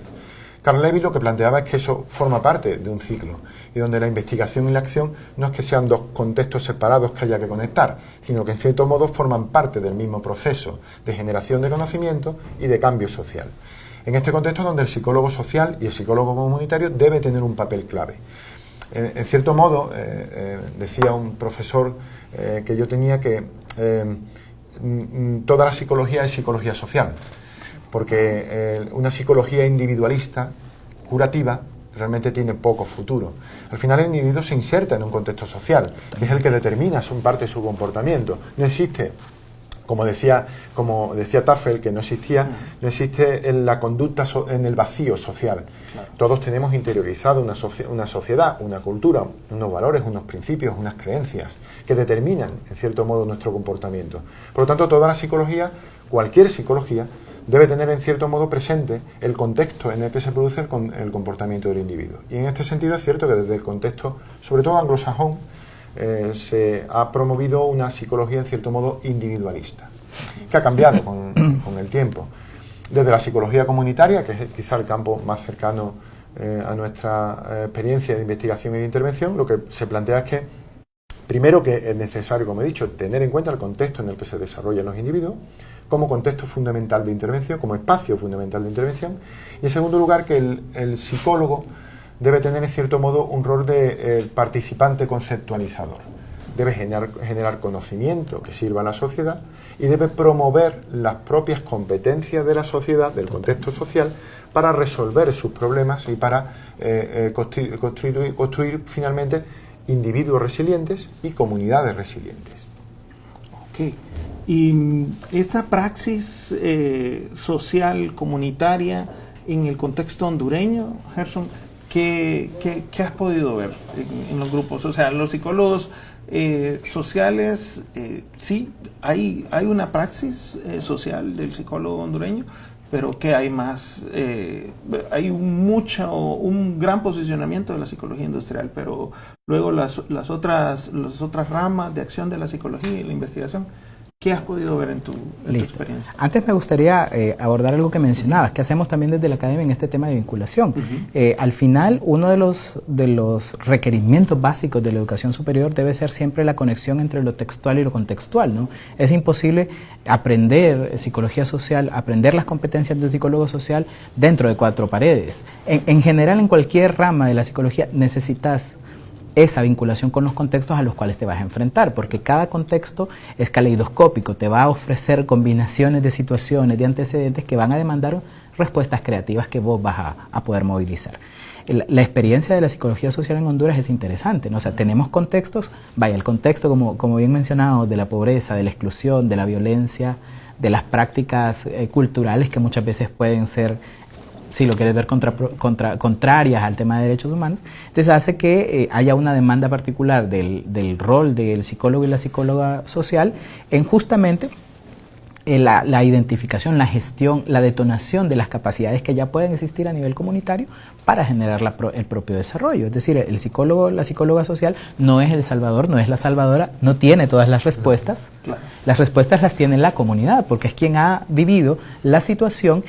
Carl Lewin lo que planteaba es que eso forma parte de un ciclo, y donde la investigación y la acción no es que sean dos contextos separados que haya que conectar, sino que en cierto modo forman parte del mismo proceso de generación de conocimiento y de cambio social. En este contexto donde el psicólogo social y el psicólogo comunitario debe tener un papel clave. En cierto modo, decía un profesor que yo tenía que toda la psicología es psicología social, porque una psicología individualista, curativa, realmente tiene poco futuro. Al final el individuo se inserta en un contexto social, que es el que determina parte de su comportamiento. No existe, como decía Tafel, que no existe en la conducta en el vacío social. Claro. Todos tenemos interiorizado una sociedad, una cultura, unos valores, unos principios, unas creencias, que determinan, en cierto modo, nuestro comportamiento. Por lo tanto, toda la psicología, cualquier psicología, debe tener en cierto modo presente el contexto en el que se produce el comportamiento del individuo. Y en este sentido es cierto que desde el contexto, sobre todo anglosajón, se ha promovido una psicología en cierto modo individualista, que ha cambiado con el tiempo. Desde la psicología comunitaria, que es quizá el campo más cercano a nuestra experiencia de investigación y de intervención, lo que se plantea es que, primero, que es necesario, como he dicho, tener en cuenta el contexto en el que se desarrollan los individuos como contexto fundamental de intervención, como espacio fundamental de intervención, y en segundo lugar, que el psicólogo debe tener en cierto modo un rol de participante conceptualizador. Debe generar conocimiento que sirva a la sociedad y debe promover las propias competencias de la sociedad, del contexto social, para resolver sus problemas y para construir finalmente individuos resilientes y comunidades resilientes. Ok. Y esta praxis social, comunitaria, en el contexto hondureño, Gerson, ¿qué has podido ver en los grupos? O sea, los psicólogos sociales, sí, hay una praxis social del psicólogo hondureño, pero que hay más, hay un gran posicionamiento de la psicología industrial, pero luego las otras ramas de acción de la psicología y la investigación, ¿qué has podido ver en tu experiencia? Antes me gustaría abordar algo que mencionabas, que hacemos también desde la academia en este tema de vinculación. Al final, uno de los requerimientos básicos de la educación superior debe ser siempre la conexión entre lo textual y lo contextual, ¿no? Es imposible aprender psicología social, aprender las competencias del psicólogo social dentro de 4 paredes. En general, en cualquier rama de la psicología necesitas esa vinculación con los contextos a los cuales te vas a enfrentar, porque cada contexto es caleidoscópico, te va a ofrecer combinaciones de situaciones, de antecedentes que van a demandar respuestas creativas que vos vas a poder movilizar. La experiencia de la psicología social en Honduras es interesante, ¿no? O sea, tenemos contextos, el contexto, como bien mencionado, de la pobreza, de la exclusión, de la violencia, de las prácticas culturales que muchas veces pueden ser, si lo quieres ver, contrarias al tema de derechos humanos. Entonces hace que haya una demanda particular del rol del psicólogo y la psicóloga social en justamente la identificación, la gestión, la detonación de las capacidades que ya pueden existir a nivel comunitario para generar el propio desarrollo. Es decir, el psicólogo, la psicóloga social no es el salvador, no es la salvadora, no tiene todas las respuestas. Claro. Las respuestas las tiene la comunidad, porque es quien ha vivido la situación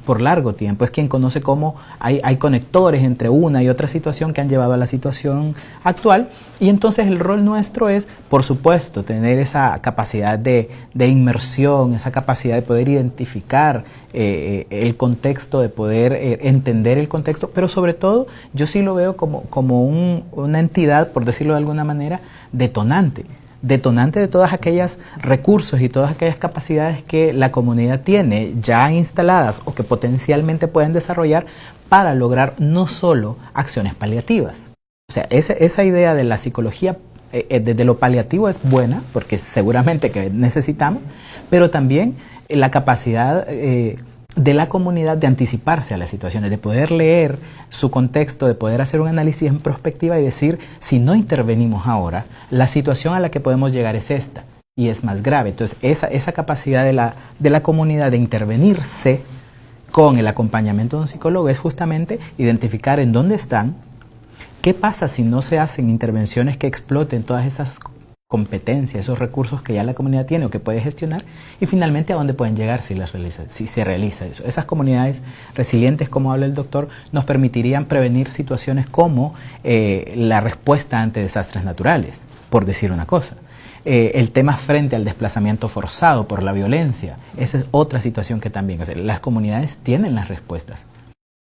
por largo tiempo, es quien conoce cómo hay conectores entre una y otra situación que han llevado a la situación actual, y entonces el rol nuestro es, por supuesto, tener esa capacidad de inmersión, esa capacidad de poder identificar el contexto, de poder entender el contexto, pero sobre todo yo sí lo veo como una entidad, por decirlo de alguna manera, detonante de todos aquellos recursos y todas aquellas capacidades que la comunidad tiene ya instaladas o que potencialmente pueden desarrollar para lograr no solo acciones paliativas. O sea, esa idea de la psicología desde lo paliativo es buena, porque seguramente que necesitamos, pero también la capacidad de la comunidad de anticiparse a las situaciones, de poder leer su contexto, de poder hacer un análisis en perspectiva y decir, si no intervenimos ahora, la situación a la que podemos llegar es esta y es más grave. Entonces, esa capacidad de la comunidad de intervenirse con el acompañamiento de un psicólogo es justamente identificar en dónde están, qué pasa si no se hacen intervenciones que exploten todas esas competencias, esos recursos que ya la comunidad tiene o que puede gestionar, y finalmente a dónde pueden llegar si se realiza eso. Esas comunidades resilientes, como habla el doctor, nos permitirían prevenir situaciones como la respuesta ante desastres naturales, por decir una cosa. El tema frente al desplazamiento forzado por la violencia, esa es otra situación que también, o sea, las comunidades tienen las respuestas,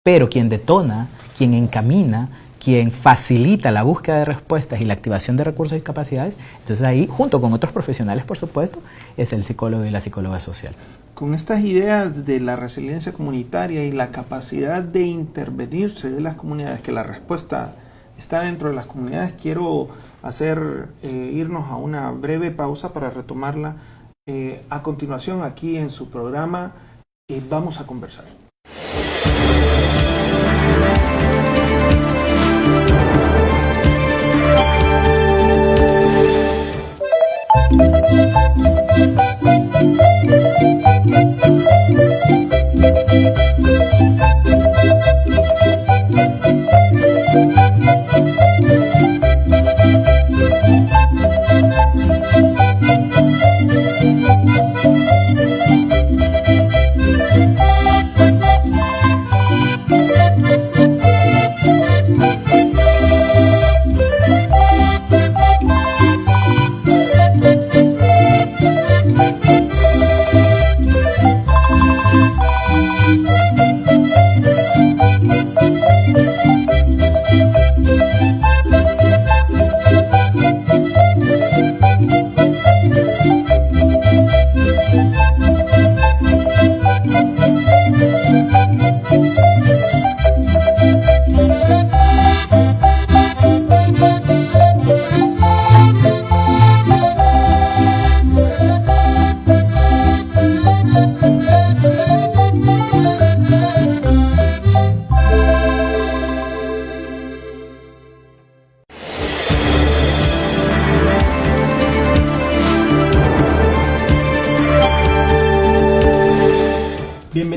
pero quien detona, quien encamina, quien facilita la búsqueda de respuestas y la activación de recursos y capacidades, entonces ahí, junto con otros profesionales, por supuesto, es el psicólogo y la psicóloga social. Con estas ideas de la resiliencia comunitaria y la capacidad de intervenirse de las comunidades, que la respuesta está dentro de las comunidades, quiero irnos a una breve pausa para retomarla a continuación aquí en su programa Vamos a Conversar.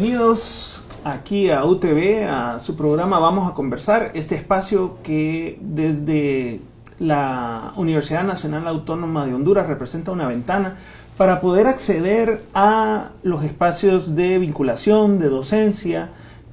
Bienvenidos aquí a UTV, a su programa Vamos a Conversar, este espacio que desde la Universidad Nacional Autónoma de Honduras representa una ventana para poder acceder a los espacios de vinculación, de docencia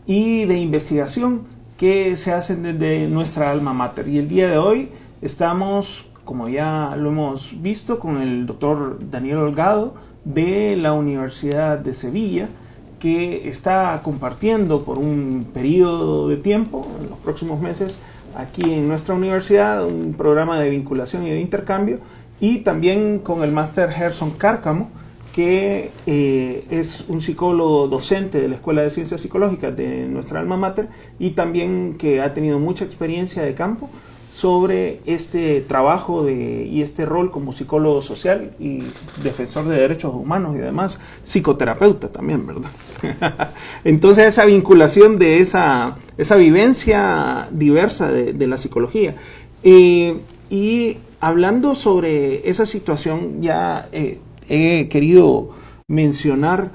y de investigación que se hacen desde nuestra alma mater. Y el día de hoy estamos, como ya lo hemos visto, con el doctor Daniel Holgado de la Universidad de Sevilla, que está compartiendo por un periodo de tiempo, en los próximos meses, aquí en nuestra universidad, un programa de vinculación y de intercambio, y también con el máster Gerson Cárcamo, que es un psicólogo docente de la Escuela de Ciencias Psicológicas de nuestra alma mater, y también que ha tenido mucha experiencia de campo sobre este trabajo y este rol como psicólogo social y defensor de derechos humanos y además psicoterapeuta también, ¿verdad? Entonces esa vinculación de esa vivencia diversa de la psicología. Y hablando sobre esa situación, ya he querido mencionar,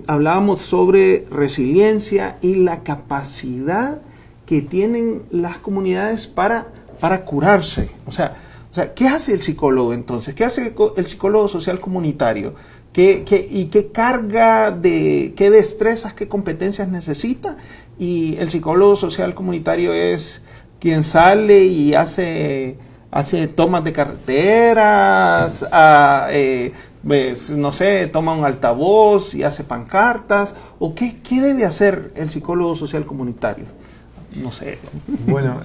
hablábamos sobre resiliencia y la capacidad que tienen las comunidades para curarse. O sea, ¿qué hace el psicólogo entonces? ¿Qué hace el psicólogo social comunitario? ¿Y qué carga qué destrezas, qué competencias necesita? Y el psicólogo social comunitario es quien sale y hace tomas de carreteras, no sé, toma un altavoz y hace pancartas. ¿O qué debe hacer el psicólogo social comunitario? No sé. Bueno,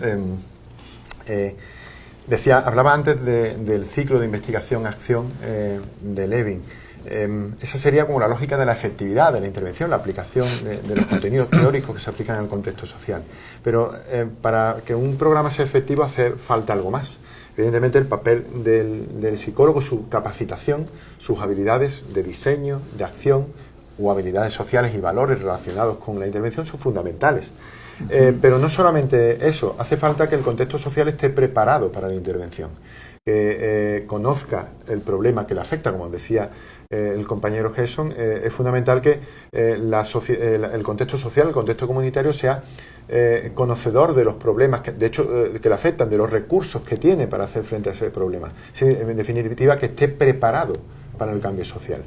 hablaba antes del ciclo de investigación-acción de Levin. Esa sería como la lógica de la efectividad de la intervención, la aplicación de los contenidos teóricos que se aplican en el contexto social. Pero para que un programa sea efectivo hace falta algo más. Evidentemente el papel del psicólogo, su capacitación, sus habilidades de diseño, de acción o habilidades sociales y valores relacionados con la intervención son fundamentales. Pero no solamente eso, hace falta que el contexto social esté preparado para la intervención, que conozca el problema que le afecta, como decía el compañero Gerson. Es fundamental que el contexto social, el contexto comunitario sea conocedor de los problemas que le afectan, de los recursos que tiene para hacer frente a ese problema. Sí, en definitiva, que esté preparado para el cambio social.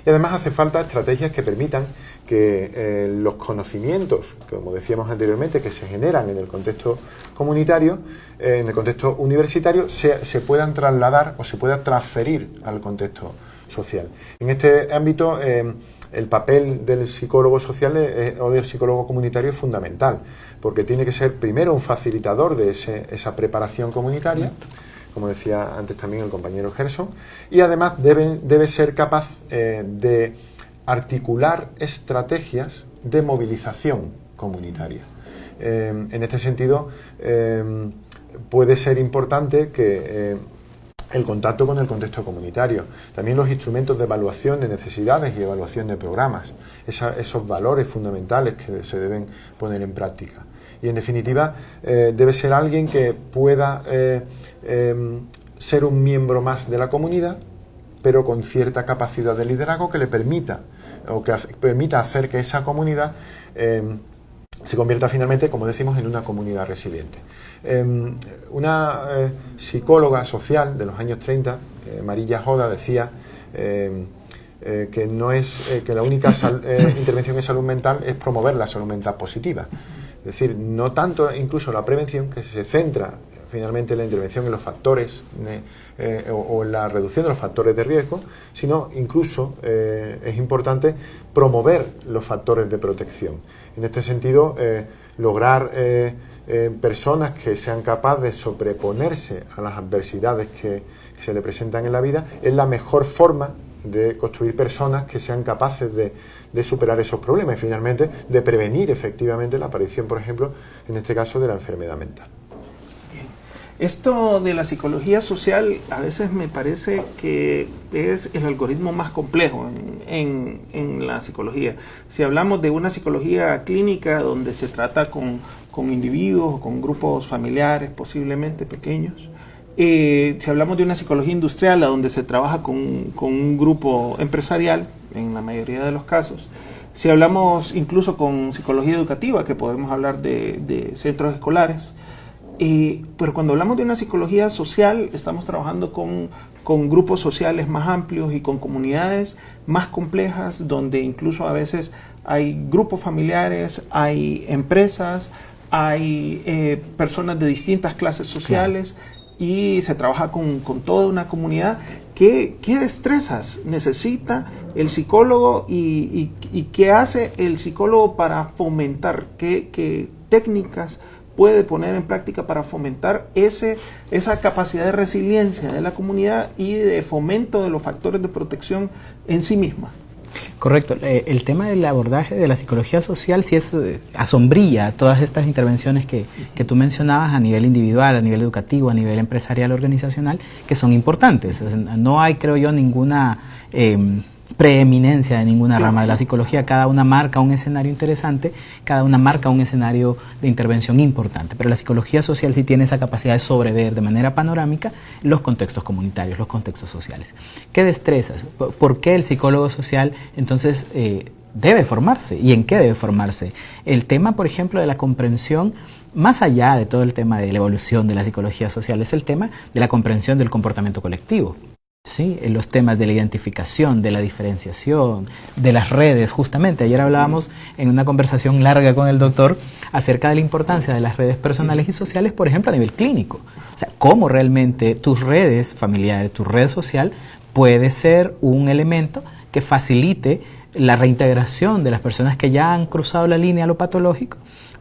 Y además hace falta estrategias que permitan que los conocimientos, como decíamos anteriormente, que se generan en el contexto comunitario, en el contexto universitario, se puedan trasladar o se puedan transferir al contexto social. En este ámbito, el papel del psicólogo social o del psicólogo comunitario es fundamental, porque tiene que ser primero un facilitador de esa preparación comunitaria, como decía antes también el compañero Gerson, y además debe ser capaz de articular estrategias de movilización comunitaria. En este sentido, puede ser importante que el contacto con el contexto comunitario, también los instrumentos de evaluación de necesidades y evaluación de programas, esos valores fundamentales que se deben poner en práctica. Y en definitiva, debe ser alguien que pueda ser un miembro más de la comunidad, pero con cierta capacidad de liderazgo que le permita hacer que esa comunidad se convierta finalmente, como decimos, en una comunidad resiliente. Una psicóloga social de los años 30, Marilla Joda, decía que la única intervención en salud mental es promover la salud mental positiva. Es decir, no tanto incluso la prevención, que se centra finalmente en la intervención en los factores o en la reducción de los factores de riesgo, sino incluso es importante promover los factores de protección. En este sentido, lograr personas que sean capaces de sobreponerse a las adversidades que se le presentan en la vida es la mejor forma de construir personas que sean capaces de superar esos problemas y finalmente de prevenir efectivamente la aparición, por ejemplo, en este caso de la enfermedad mental. Esto de la psicología social a veces me parece que es el algoritmo más complejo en la psicología. Si hablamos de una psicología clínica donde se trata con individuos o con grupos familiares posiblemente pequeños, si hablamos de una psicología industrial donde se trabaja con un grupo empresarial, en la mayoría de los casos, Si hablamos incluso con psicología educativa, que podemos hablar de centros escolares, pero cuando hablamos de una psicología social, estamos trabajando con grupos sociales más amplios y con comunidades más complejas, donde incluso a veces hay grupos familiares, hay empresas, hay personas de distintas clases sociales, y se trabaja con toda una comunidad. ¿Qué destrezas necesita el psicólogo y qué hace el psicólogo para fomentar? ¿Qué técnicas puede poner en práctica para fomentar esa capacidad de resiliencia de la comunidad y de fomento de los factores de protección en sí misma? Correcto. El tema del abordaje de la psicología social sí es asombrilla todas estas intervenciones que tú mencionabas a nivel individual, a nivel educativo, a nivel empresarial, organizacional, que son importantes. No hay, creo yo, ninguna preeminencia de ninguna rama de la psicología. Cada una marca un escenario interesante, cada una marca un escenario de intervención importante, pero la psicología social sí tiene esa capacidad de sobrever de manera panorámica los contextos comunitarios, los contextos sociales. ¿Qué destrezas? ¿Por qué el psicólogo social entonces debe formarse? ¿Y en qué debe formarse? El tema, por ejemplo, de la comprensión, más allá de todo el tema de la evolución de la psicología social, es el tema de la comprensión del comportamiento colectivo. Sí, en los temas de la identificación, de la diferenciación, de las redes. Justamente ayer hablábamos en una conversación larga con el doctor acerca de la importancia de las redes personales y sociales, por ejemplo, a nivel clínico. O sea, cómo realmente tus redes familiares, tu red social puede ser un elemento que facilite la reintegración de las personas que ya han cruzado la línea a lo patológico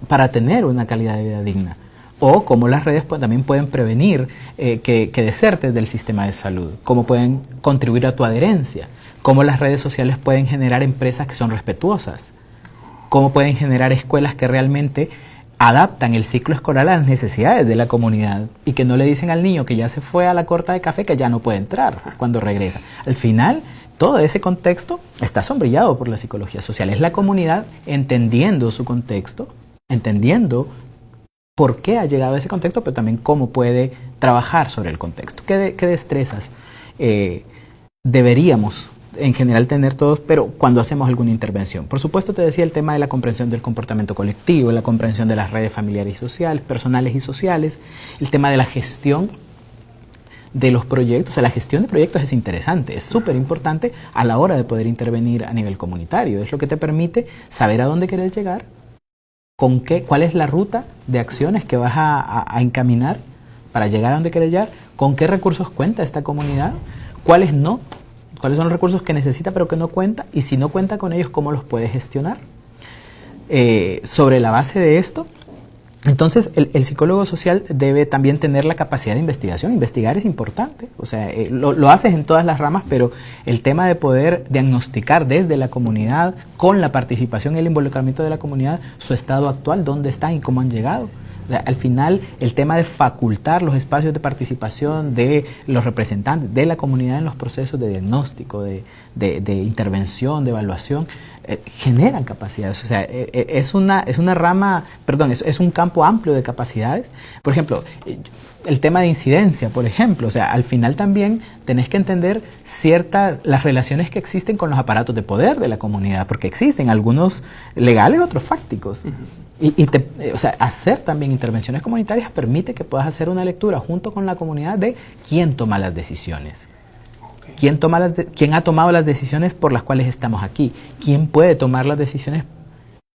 para tener una calidad de vida digna. O cómo las redes también pueden prevenir que desertes del sistema de salud, cómo pueden contribuir a tu adherencia, cómo las redes sociales pueden generar empresas que son respetuosas, cómo pueden generar escuelas que realmente adaptan el ciclo escolar a las necesidades de la comunidad y que no le dicen al niño que ya se fue a la corta de café que ya no puede entrar cuando regresa. Al final, todo ese contexto está sombrillado por la psicología social. Es la comunidad entendiendo su contexto, entendiendo por qué ha llegado a ese contexto, pero también cómo puede trabajar sobre el contexto. ¿Qué destrezas deberíamos en general tener todos, pero cuando hacemos alguna intervención? Por supuesto, te decía el tema de la comprensión del comportamiento colectivo, la comprensión de las redes familiares y sociales, personales y sociales, el tema de la gestión de los proyectos. O sea, la gestión de proyectos es interesante, es súper importante a la hora de poder intervenir a nivel comunitario. Es lo que te permite saber a dónde quieres llegar, cuál es la ruta de acciones que vas a encaminar para llegar a donde quieres llegar, con qué recursos cuenta esta comunidad, cuáles no, cuáles son los recursos que necesita pero que no cuenta, y si no cuenta con ellos, cómo los puede gestionar. Sobre la base de esto, entonces el psicólogo social debe también tener la capacidad de investigación. Investigar es importante, o sea, lo haces en todas las ramas, pero el tema de poder diagnosticar desde la comunidad, con la participación y el involucramiento de la comunidad, su estado actual, dónde están y cómo han llegado. O sea, al final, el tema de facultar los espacios de participación de los representantes de la comunidad en los procesos de diagnóstico, de intervención, de evaluación, generan capacidades. O sea, es una rama, perdón, es un campo amplio de capacidades. Por ejemplo, el tema de incidencia, por ejemplo, o sea, al final también tenés que entender las relaciones que existen con los aparatos de poder de la comunidad, porque existen algunos legales, otros fácticos. O sea, hacer también intervenciones comunitarias permite que puedas hacer una lectura junto con la comunidad de quién toma las decisiones. ¿Quién ha tomado las decisiones por las cuales estamos aquí? ¿Quién puede tomar las decisiones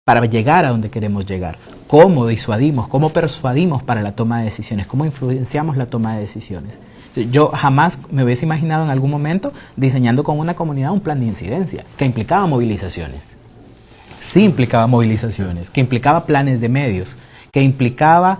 para llegar a donde queremos llegar? ¿Cómo disuadimos? ¿Cómo persuadimos para la toma de decisiones? ¿Cómo influenciamos la toma de decisiones? Yo jamás me hubiese imaginado en algún momento diseñando con una comunidad un plan de incidencia que implicaba movilizaciones. Sí implicaba movilizaciones, que implicaba planes de medios, que implicaba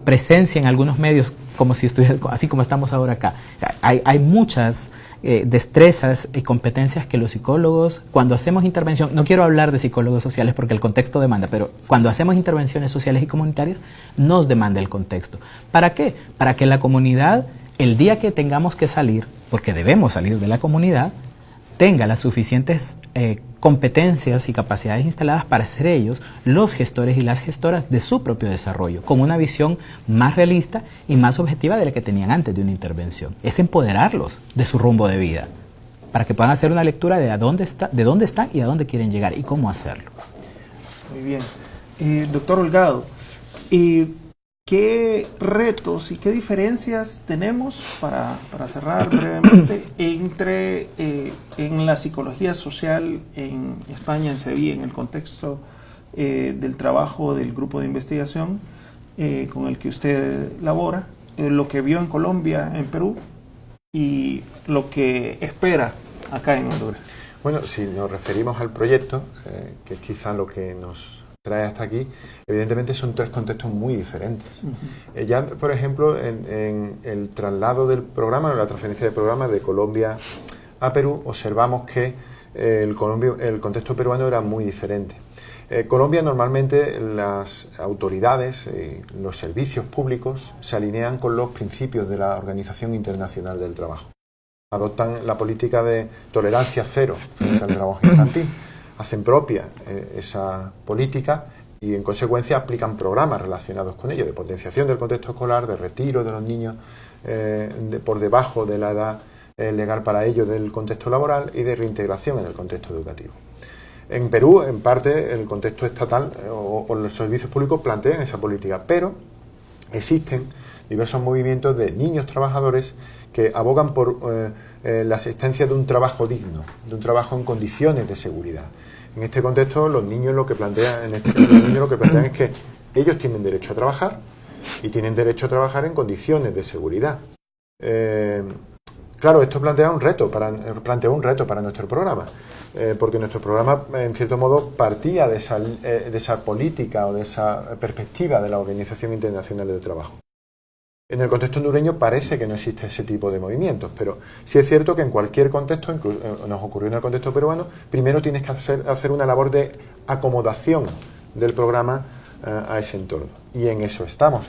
presencia en algunos medios, como si estuviera, así como estamos ahora acá. O sea, hay muchas destrezas y competencias que los psicólogos, cuando hacemos intervención, no quiero hablar de psicólogos sociales porque el contexto demanda, pero cuando hacemos intervenciones sociales y comunitarias, nos demanda el contexto. ¿Para qué? Para que la comunidad, el día que tengamos que salir, porque debemos salir de la comunidad, tenga las suficientes competencias y capacidades instaladas para ser ellos los gestores y las gestoras de su propio desarrollo, con una visión más realista y más objetiva de la que tenían antes de una intervención. Es empoderarlos de su rumbo de vida. para que puedan hacer una lectura de dónde están y a dónde quieren llegar y cómo hacerlo. Muy bien. Doctor Holgado, ¿qué retos y qué diferencias tenemos, para cerrar brevemente, entre en la psicología social en España, en Sevilla, en el contexto del trabajo del grupo de investigación con el que usted labora, lo que vio en Colombia, en Perú, y lo que espera acá en Honduras? Bueno, si nos referimos al proyecto, que es quizá lo que nos trae hasta aquí, evidentemente son tres contextos muy diferentes. Ya, por ejemplo, en el traslado del programa, la transferencia del programa de Colombia a Perú, observamos que el contexto peruano era muy diferente. Colombia, normalmente las autoridades, los servicios públicos se alinean con los principios de la Organización Internacional del Trabajo. Adoptan la política de tolerancia cero frente al trabajo infantil. Hacen propia esa política y en consecuencia aplican programas relacionados con ello, de potenciación del contexto escolar, de retiro de los niños por debajo de la edad legal para ello del contexto laboral y de reintegración en el contexto educativo. En Perú, en parte, el contexto estatal o los servicios públicos plantean esa política, pero existen diversos movimientos de niños trabajadores que abogan por la existencia de un trabajo digno, de un trabajo en condiciones de seguridad. En este contexto, los niños lo que plantean es que ellos tienen derecho a trabajar y tienen derecho a trabajar en condiciones de seguridad. Claro, esto plantea un reto para nuestro programa, porque nuestro programa, en cierto modo, partía de esa política o de esa perspectiva de la Organización Internacional del Trabajo. En el contexto hondureño parece que no existe ese tipo de movimientos, pero sí es cierto que en cualquier contexto, nos ocurrió en el contexto peruano, primero tienes que hacer una labor de acomodación del programa a ese entorno. Y en eso estamos,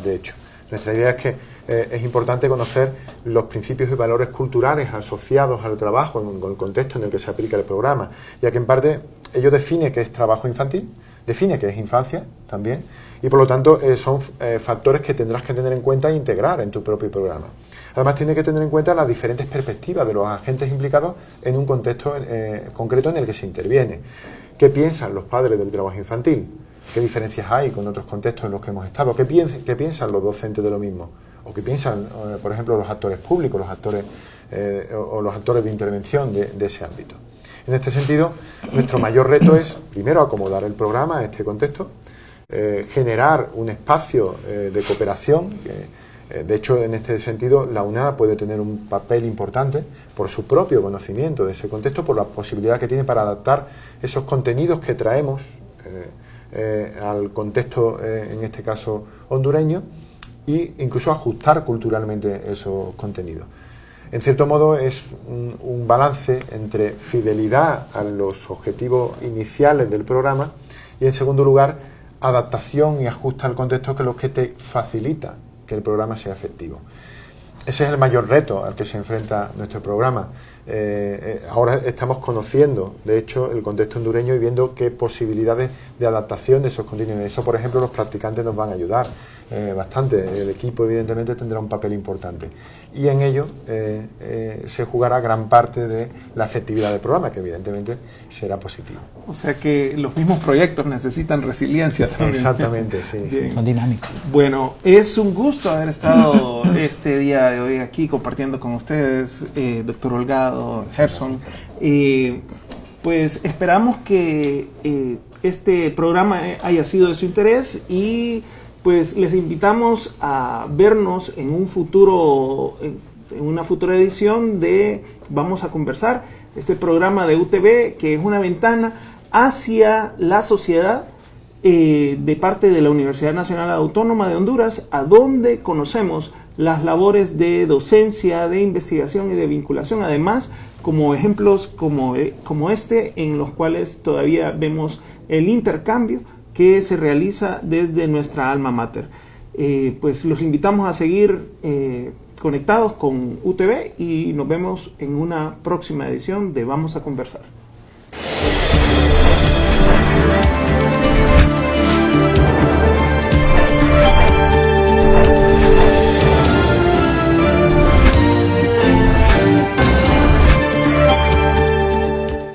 de hecho. Nuestra idea es que es importante conocer los principios y valores culturales asociados al trabajo en el contexto en el que se aplica el programa, ya que en parte ello define qué es trabajo infantil, define qué es infancia también, y por lo tanto son factores que tendrás que tener en cuenta e integrar en tu propio programa. Además, tienes que tener en cuenta las diferentes perspectivas de los agentes implicados en un contexto concreto en el que se interviene. ¿Qué piensan los padres del trabajo infantil? ¿Qué diferencias hay con otros contextos en los que hemos estado? ¿Qué piensan los docentes de lo mismo? ¿O qué piensan, por ejemplo, los actores públicos, los actores de intervención de ese ámbito? En este sentido, nuestro mayor reto es, primero, acomodar el programa a este contexto, generar un espacio de cooperación. De hecho, en este sentido, la UNAD puede tener un papel importante por su propio conocimiento de ese contexto, por la posibilidad que tiene para adaptar esos contenidos que traemos al contexto, en este caso hondureño, e incluso ajustar culturalmente esos contenidos. En cierto modo es un balance entre fidelidad a los objetivos iniciales del programa y, en segundo lugar, adaptación y ajuste al contexto, que es lo que te facilita que el programa sea efectivo. Ese es el mayor reto al que se enfrenta nuestro programa. Ahora estamos conociendo, de hecho, el contexto hondureño y viendo qué posibilidades de adaptación de esos contenidos. Eso, por ejemplo, los practicantes nos van a ayudar bastante. El equipo, evidentemente, tendrá un papel importante. Y en ello se jugará gran parte de la efectividad del programa, que evidentemente será positivo. O sea que los mismos proyectos necesitan resiliencia también. Exactamente, sí. Sí. Son dinámicos. Bueno, es un gusto haber estado este día de hoy aquí compartiendo con ustedes, doctor Holgado, Gerson. Pues esperamos que este programa haya sido de su interés y pues les invitamos a vernos en un futuro, en una futura edición de Vamos a Conversar, este programa de UTV que es una ventana hacia la sociedad de parte de la Universidad Nacional Autónoma de Honduras, a donde conocemos las labores de docencia, de investigación y de vinculación, además como ejemplos como este, en los cuales todavía vemos el intercambio que se realiza desde nuestra alma mater. Pues los invitamos a seguir conectados con UTV y nos vemos en una próxima edición de Vamos a Conversar.